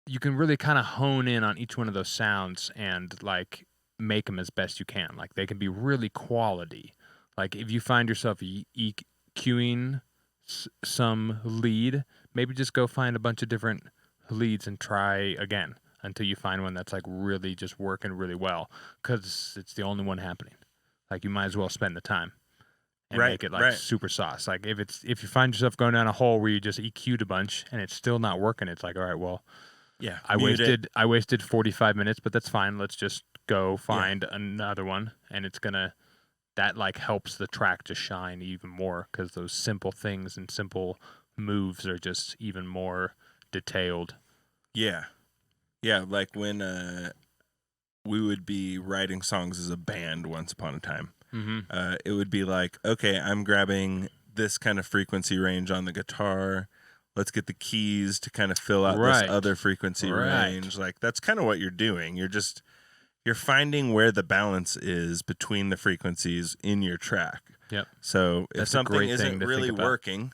you can really kind of hone in on each one of those sounds and like make them as best you can. Like they can be really quality. Like if you find yourself EQing some lead, maybe just go find a bunch of different leads and try again until you find one that's like really just working really well, because it's the only one happening. Like you might as well spend the time and make it like super sauce. Like if you find yourself going down a hole where you just EQ'd a bunch and it's still not working, it's like, all right, well, yeah, I wasted 45 minutes, but that's fine. Let's just go find another one, and that like helps the track to shine even more, because those simple things and simple moves are just even more detailed. Yeah. Yeah, like when we would be writing songs as a band once upon a time. It would be like, okay, I'm grabbing this kind of frequency range on the guitar. Let's get the keys to kind of fill out this other frequency range. Like that's kind of what you're doing. You're finding where the balance is between the frequencies in your track. Yep. So if That's something isn't isn't really working,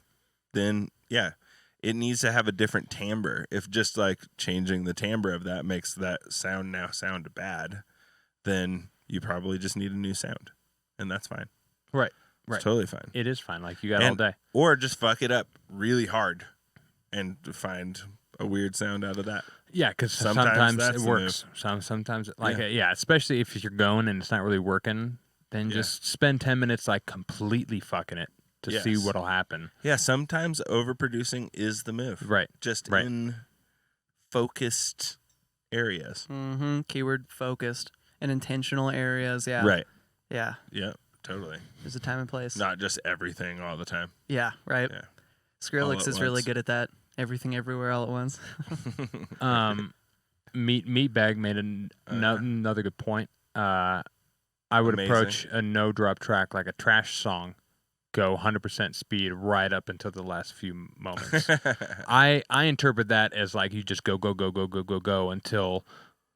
then it needs to have a different timbre. If just like changing the timbre of that makes that sound now sound bad, then you probably just need a new sound, and that's fine. Right. It's totally fine. It is fine. Like you got all day. Or just fuck it up really hard and find a weird sound out of that. Yeah, because sometimes it works. Sometimes, like, especially if you're going and it's not really working, then just spend 10 minutes like completely fucking it to see what'll happen. Yeah, sometimes overproducing is the move. Right. Just in focused areas. Mm-hmm. Keyword focused and intentional areas. Yeah. Right. Yeah. Yeah, totally. There's a time and place. Not just everything all the time. Yeah. Right. Yeah. Skrillex is really good at that. Everything, everywhere, all at once. Meatbag made another good point. I would approach a no drop track like a trash song, go 100% speed right up until the last few moments. I interpret that as like you just go until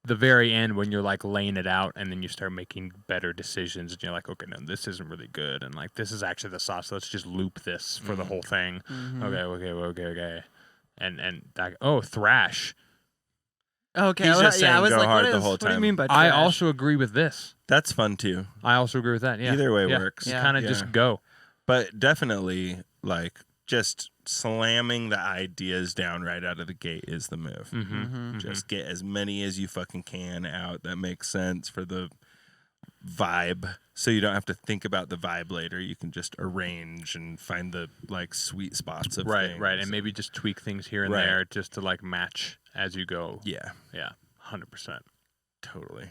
the very end when you're like laying it out, and then you start making better decisions, and you're like, okay, no, this isn't really good, and like this is actually the sauce. Let's just loop this for the whole thing. Mm-hmm. Okay. And like, oh, thrash. Okay, He's just saying I was go like, hard what the whole what do you time. mean by trash? I also agree with this. That's fun too. I also agree with that. Yeah. Either way works. You kind of just go. But definitely, like, just slamming the ideas down right out of the gate is the move. Just get as many as you fucking can out that makes sense for the vibe, so you don't have to think about the vibe later. You can just arrange and find the like sweet spots of things. Right, and maybe just tweak things here and there just to like match as you go. Yeah, 100%. totally.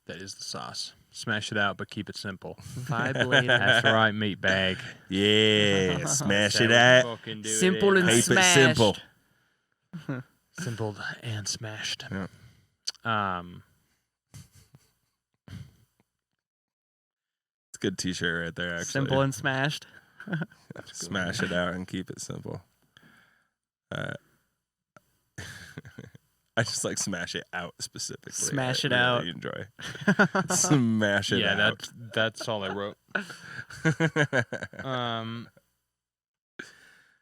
That is the sauce. Smash it out, but keep it simple. Vibe later. That's right, meatbag. Yeah, smash it out. Simple and Keep it smashed. simple. Simple and smashed. Yeah. It's a good T-shirt right there. Actually, Simple and smashed. smash it out and keep it simple. I just like smash it out specifically. Smash I it really out. Enjoy. Smash it out. Yeah, that's all I wrote.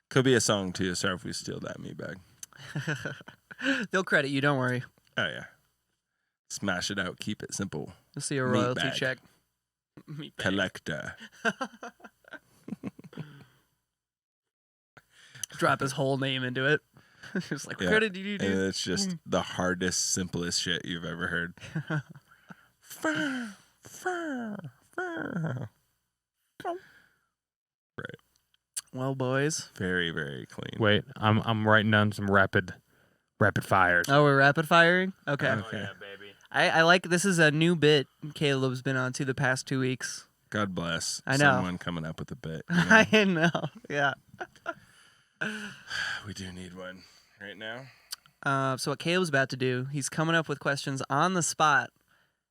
Could be a song too. Sorry if we steal that meatbag. They'll credit you, don't worry. Oh yeah. Smash it out. Keep it simple. You'll see a royalty Meatbag. check. Meatbag. Collector. Drop his whole name into it. Just like, what credit did you do? And it's just the hardest, simplest shit you've ever heard. Right. Well, boys. Very, very clean. Wait, I'm writing down some rapid fires. Oh, we're rapid firing? Okay. Okay. Oh, yeah, baby. I like, this is a new bit Caleb's been on to the past 2 weeks. God bless. I know. Someone coming up with a bit. You know? I know. Yeah. We do need one right now. So what Caleb's about to do, he's coming up with questions on the spot,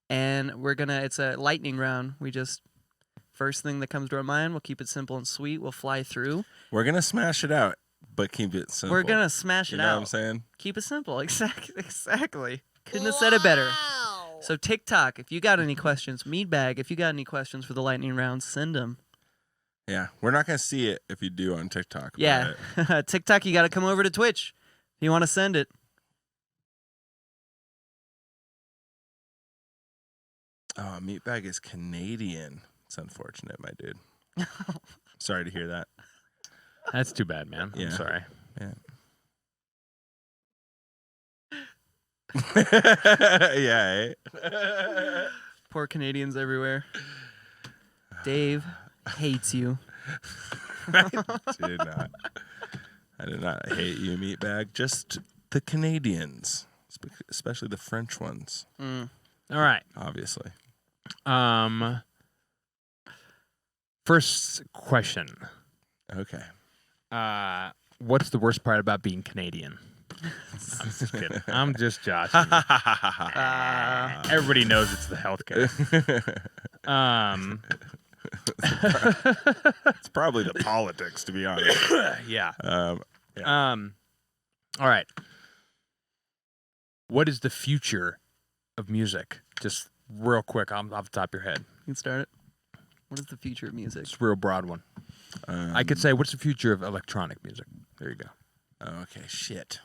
and it's a lightning round. We just, first thing that comes to our mind, we'll keep it simple and sweet. We'll fly through. We're going to smash it out, but keep it simple. We're going to smash it You know out. what I'm saying? Keep it simple. Exactly. Couldn't have said it better. So Tik Tok, if you got any questions, Meatbag, if you got any questions for the lightning round, send them. Yeah. We're not going to see it if you do on TikTok. Yeah. TikTok, you got to come over to Twitch if you want to send it. Oh, Meatbag is Canadian. It's unfortunate, my dude. Sorry to hear that. That's too bad, man. Yeah. I'm sorry. Yeah. Yeah. Eh? Poor Canadians everywhere. Dave hates you. I did not hate you, Meatbag. Just the Canadians, especially the French ones, All right. obviously. First question. Okay. What's the worst part about being Canadian? I'm just kidding. I'm just joshing. Everybody knows it's the healthcare. It's probably the politics, to be honest. Yeah. Yeah. All right. What is the future of music? Just real quick, off the top of your head. You can start it. What is the future of music? It's a real broad one. I could say, what's the future of electronic music? There you go. Okay, shit.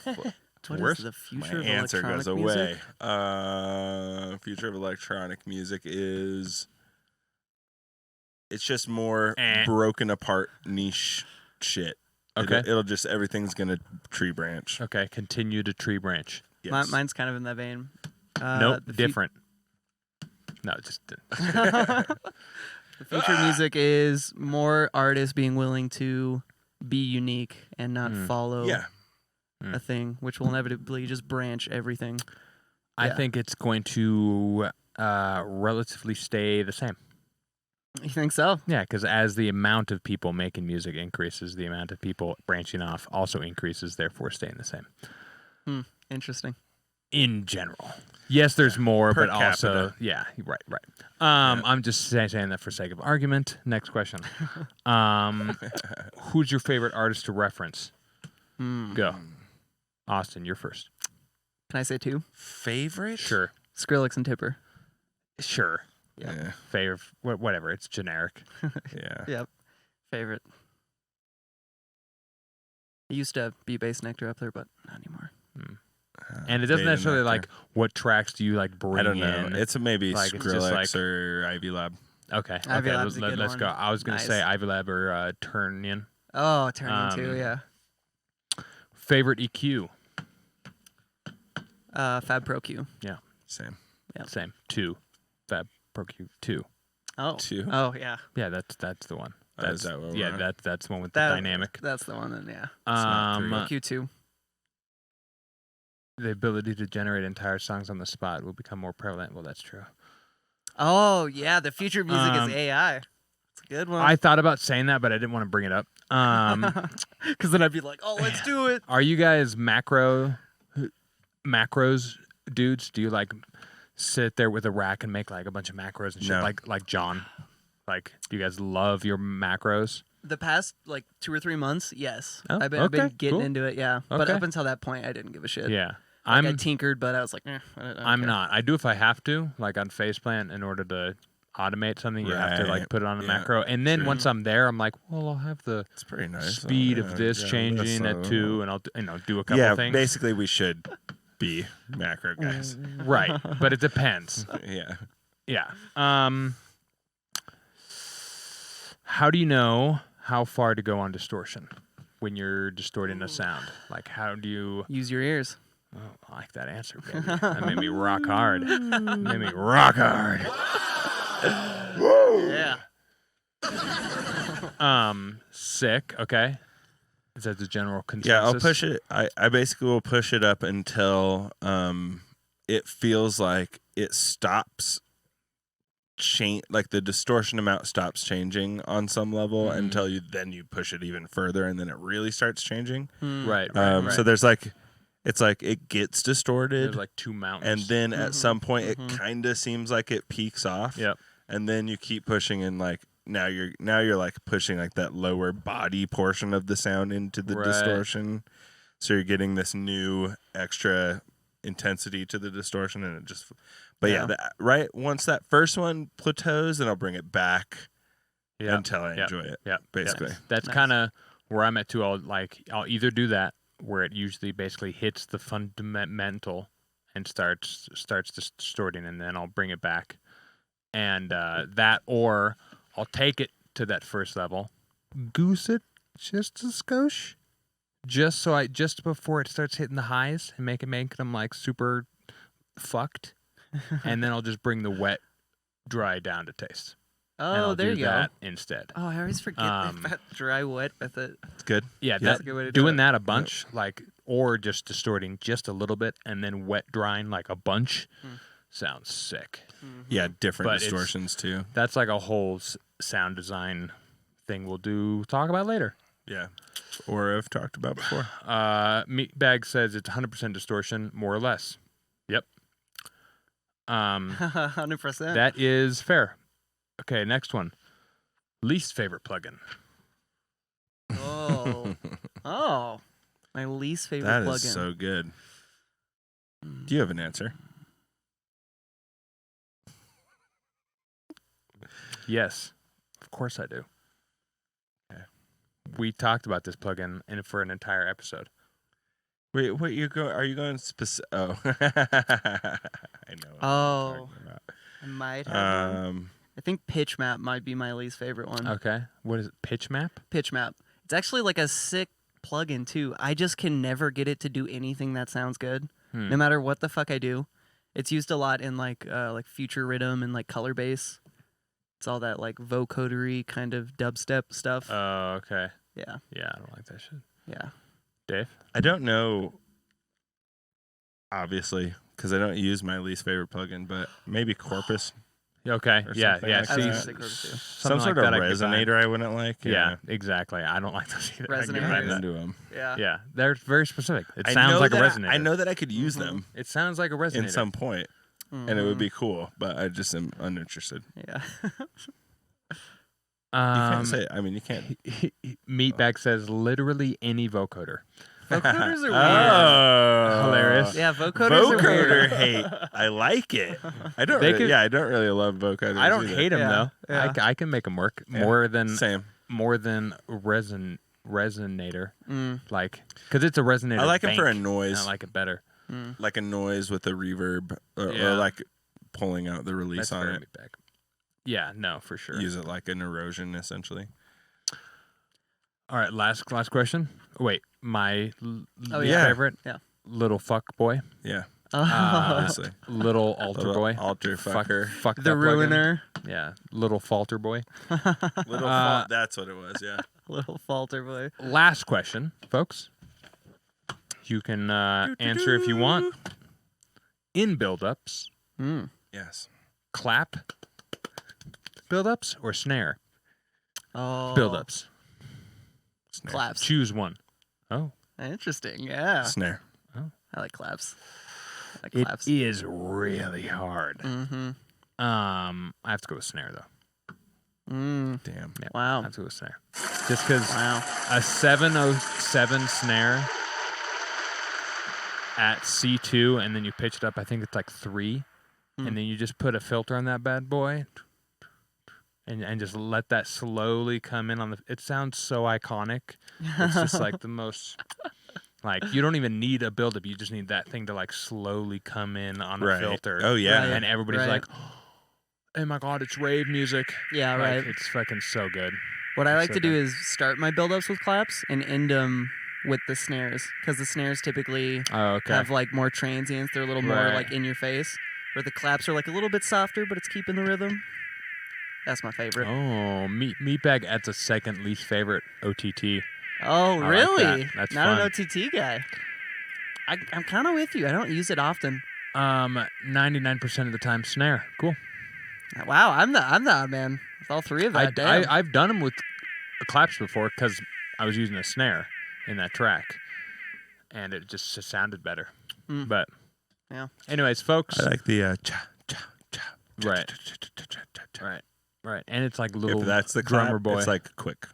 What worse. is the future My of answer electronic goes music? away. Future of electronic music is... It's just more broken apart niche shit. Okay. It'll just, everything's going to tree branch. Okay, continue to tree branch. Yes. Mine's kind of in that vein. Nope, different. No, just The future music is more artists being willing to be unique and not follow Yeah. a thing, which will inevitably just branch everything. I Yeah. think it's going to relatively stay the same. You think so? Yeah, because as the amount of people making music increases, the amount of people branching off also increases, therefore staying the same. Interesting. In general. Yes, there's more, Per but also, capita. yeah, right. I'm just saying that for sake of argument. Next question. Who's your favorite artist to reference? Go. Austin, you're first. Can I say 2? Favorite? Sure. Skrillex and Tipper. Sure. Yeah. Favorite, whatever. It's generic. Yeah. Yep. Favorite. It used to be Bass Nectar up there, but not anymore. And it doesn't Beta necessarily Nectar. like what tracks do you like bring I don't know. in. It's maybe Like, it's just Skrillex like- or Ivy Lab. Okay. Ivy Okay. Lab's a good Let's one. go. I was gonna Nice. say Ivy Lab or Turnian. Oh, Turning 2, yeah. Favorite EQ. Fab Pro Q. Yeah. Same. Yep. Same. 2. Fab Pro Q 2. Oh. 2. Oh, yeah. Yeah, that's the one. Oh, is that what we're yeah, on? that's the one with the dynamic. That's the one, then, yeah. not 3. Pro Q2. The ability to generate entire songs on the spot will become more prevalent. Well, that's true. Oh, yeah. The future music Um, is AI. It's a good one. I thought about saying that, but I didn't want to bring it up. Because then I'd be like, oh, let's do it. Are you guys macros dudes? Do you like sit there with a rack and make like a bunch of macros and shit? No. Like John? Like, do you guys love your macros? The past, like, 2 or 3 months, yes. Oh, I've been okay, getting cool. into it, yeah. But Okay. up until that point, I didn't give a shit. Yeah. Like, I tinkered, but I was like, I don't I'm care. not. I do if I have to, like on Faceplant, in order to automate something, you have to like Right. put it on a Yeah. macro. And then True. once I'm there, I'm like, well, I'll have the It's pretty nice. speed Yeah, of this yeah, changing that's, at 2, and I'll do a couple Yeah, things. basically we should be macro guys. Right, but it depends. Yeah. Yeah. How do you know how far to go on distortion when you're distorting a sound? Like, how do you? Use your ears. Oh, I like that answer, baby. That made me rock hard. Made me rock hard. Yeah. Sick. Okay. Is that the general consensus? Yeah, I'll push it. I basically will push it up until it feels like it stops like the distortion amount stops changing on some level until you push it even further and then it really starts changing. Right. So there's like it's like it gets distorted There's like 2 and mountains. then at some point it kind of seems like it peaks off. Yep. And then you keep pushing and like now you're like pushing like that lower body portion of the sound into the Right. distortion. So you're getting this new extra intensity to the distortion and it just Yeah. right once that first one plateaus then I'll bring it back Yep. until I Yep. enjoy it. Yep. Basically. Yep. That's Nice. kind of where I'm at too. I'll either do that where it usually basically hits the fundamental and starts distorting, and then I'll bring it back, and that, or I'll take it to that first level, goose it just a skosh, just before it starts hitting the highs and make them like super fucked, and then I'll just bring the wet dry down to taste. And Oh, I'll there do you go. that instead. Oh, I always forget that dry wet with it. It's good. Yeah, That's a good way to do doing it. that a bunch, like, or just distorting just a little bit and then wet drying like a bunch, sounds sick. Yeah, different But it's- distortions too. That's like a whole sound design thing we'll talk about later. Yeah. Or have talked about before. Meatbag says it's 100% distortion, more or less. Yep. 100%. That is fair. Okay, next one. Least favorite plugin. Oh. Oh. My least favorite That plugin. is so good. Do you have an answer? Yes, of course I do. We talked about this plugin for an entire episode. Wait, what you go? Are you going specific? Oh, I know. What Oh. you're talking I might have about. one. I think Pitch Map might be my least favorite one. Okay, what is it? Pitch map? Pitch Map. It's actually like a sick plugin too. I just can never get it to do anything that sounds good. No matter what the fuck I do. It's used a lot in like future rhythm and like color bass. It's all that like vocodery kind of dubstep stuff. Oh, okay. Yeah. Yeah, I don't like that shit. Yeah. Dave? I don't know, obviously, because I don't use my least favorite plugin, but maybe Corpus. Okay. Or Yeah, something yeah. like See, that. That's too. something Some sort like of that I could buy. resonator I wouldn't like. Yeah, exactly. I don't like those either. I can get Resonators. behind I'm that. into them. Yeah. Yeah, they're very specific. It I sounds know like a that resonator. I know that I could use Mhm. them It sounds like a resonator. in some point, and it would be cool, but I just am uninterested. Yeah. You can't say it. I mean, you can't. Meatbag says literally any vocoder. Vocoders are weird. Oh, Hilarious. Yeah, vocoders are Vocoder weird. hate. I like it. I don't. They Really, could- yeah, I don't really love vocoders. I don't either. hate them Yeah, though. yeah. I can make them work Yeah, more than Same. resonator. Mm. Like, because it's a resonator. I like them for a bank, noise, and I like it better. Mm. like a noise with a reverb, or Yeah. like pulling out the release That's on very it. Meatbag. Yeah, no, for sure. Use it like an erosion, essentially. All right, last question. Wait, my Oh, least yeah. favorite. Yeah. Little fuck boy. Yeah, Oh. obviously. Little altar Little boy. altar fucker. Fuck The that plugin. ruiner. Yeah, little falter boy. Little Uh, that's what it was. Yeah. Little falter boy. Last question, folks. You can answer if you want. In buildups, Mm. Yes. clap buildups or snare Oh. buildups. Snare. Claps. Choose one. Oh, Interesting. Yeah. Snare. I like claps. I like it claps. is really hard. Mm-hmm. I have to go with snare though. Mm. Damn. I Wow. have to go with snare. Just because Wow. a 707 snare at C2 and then you pitch it up, I think it's like 3. Hmm. And then you just put a filter on that bad boy and just let that slowly come in on the. It sounds so iconic. It's just like the most. Like, you don't even need a buildup. You just need that thing to like slowly come in on a Right. filter. Oh yeah. Right. And everybody's Right. like, oh my God, it's rave music. Yeah. Like, Right. it's fucking so good. What I It's like so to do good. is start my buildups with claps and end them with the snares, because the snares typically Oh, okay. have like more transients. They're a little more Right. like in your face, where the claps are like a little bit softer, but it's keeping the rhythm. That's my favorite. Oh, Meatbag adds a second least favorite OTT. Oh, like really? that. That's Not an fun. OTT guy. I'm kind of with you. I don't use it often. 99% of the time snare. Cool. Wow, I'm the odd man with all three of that. Damn. I've done them with claps before because I was using a snare in that track, and it just sounded better. Mm. But Yeah. anyways, folks. I like the cha cha cha. Right. Right. Right, and it's like little If that's the drummer clap, boy. it's like quick.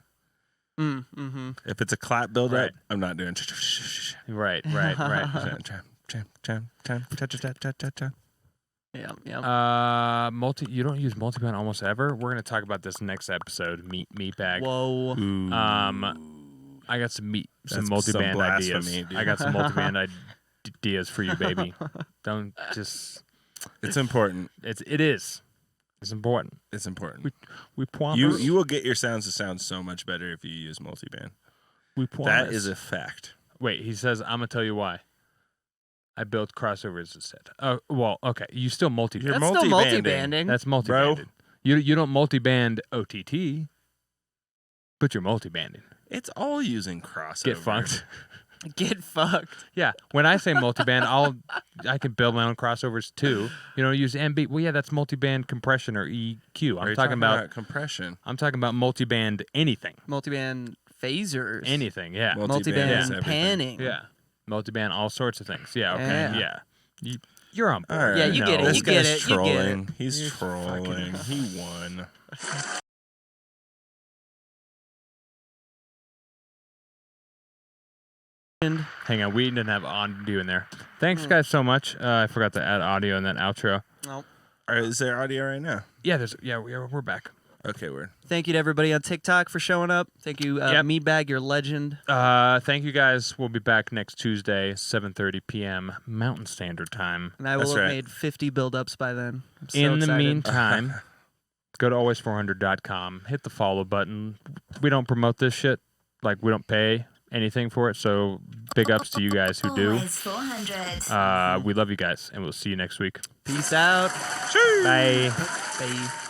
Mm-hmm. If it's a clap build Right. up, I'm not doing. Right. Yeah, yeah. You don't use multiband almost ever. We're gonna talk about this next episode. Meatbag. Whoa. I got some That's multiband some ideas. blasphemy, dude. I got some multiband ideas for you, baby. Don't just. It's important. It is. It's important. It's important. We promise. You will get your sounds to sound so much better if you use multiband. We promise. That is a fact. Wait, he says, I'm gonna tell you why. I built crossovers instead. Oh, well, okay. You still multiband. You're That's still multibanding. multibanding. That's multibanded. You don't multiband OTT, but you're multibanding. It's all using crossover. Get funked. Get fucked. Yeah. When I say multiband, I can build my own crossovers too. You know, use MB. Well, yeah, that's multiband compression or EQ. Are I'm you talking about compression. I'm talking about multiband anything. Multiband phasers. Anything. Yeah. Multiband is everything. panning. Yeah. Multiband all sorts of things. Yeah. Okay. Yeah. Yeah. You're on board. All right. Yeah, you get it. This You get guy's it. You get it. trolling. He's You're trolling. He won. Hang on, we didn't have audio in there. Thanks, guys, so much. I forgot to add audio in that outro. Oh. Is there audio right now? Yeah, we're back. Okay, weird. Thank you to everybody on TikTok for showing up. Thank you, Yep. Meatbag, you're a legend. Thank you guys. We'll be back next Tuesday, 7:30 p.m. Mountain Standard Time. And I will That's have right. made 50 buildups by then. I'm so In the excited. meantime, go to always400.com. Hit the follow button. We don't promote this shit. Like, we don't pay anything for it, so big ups to you guys who do. Always 400. We love you guys, and we'll see you next week. Peace out. Bye. Bye.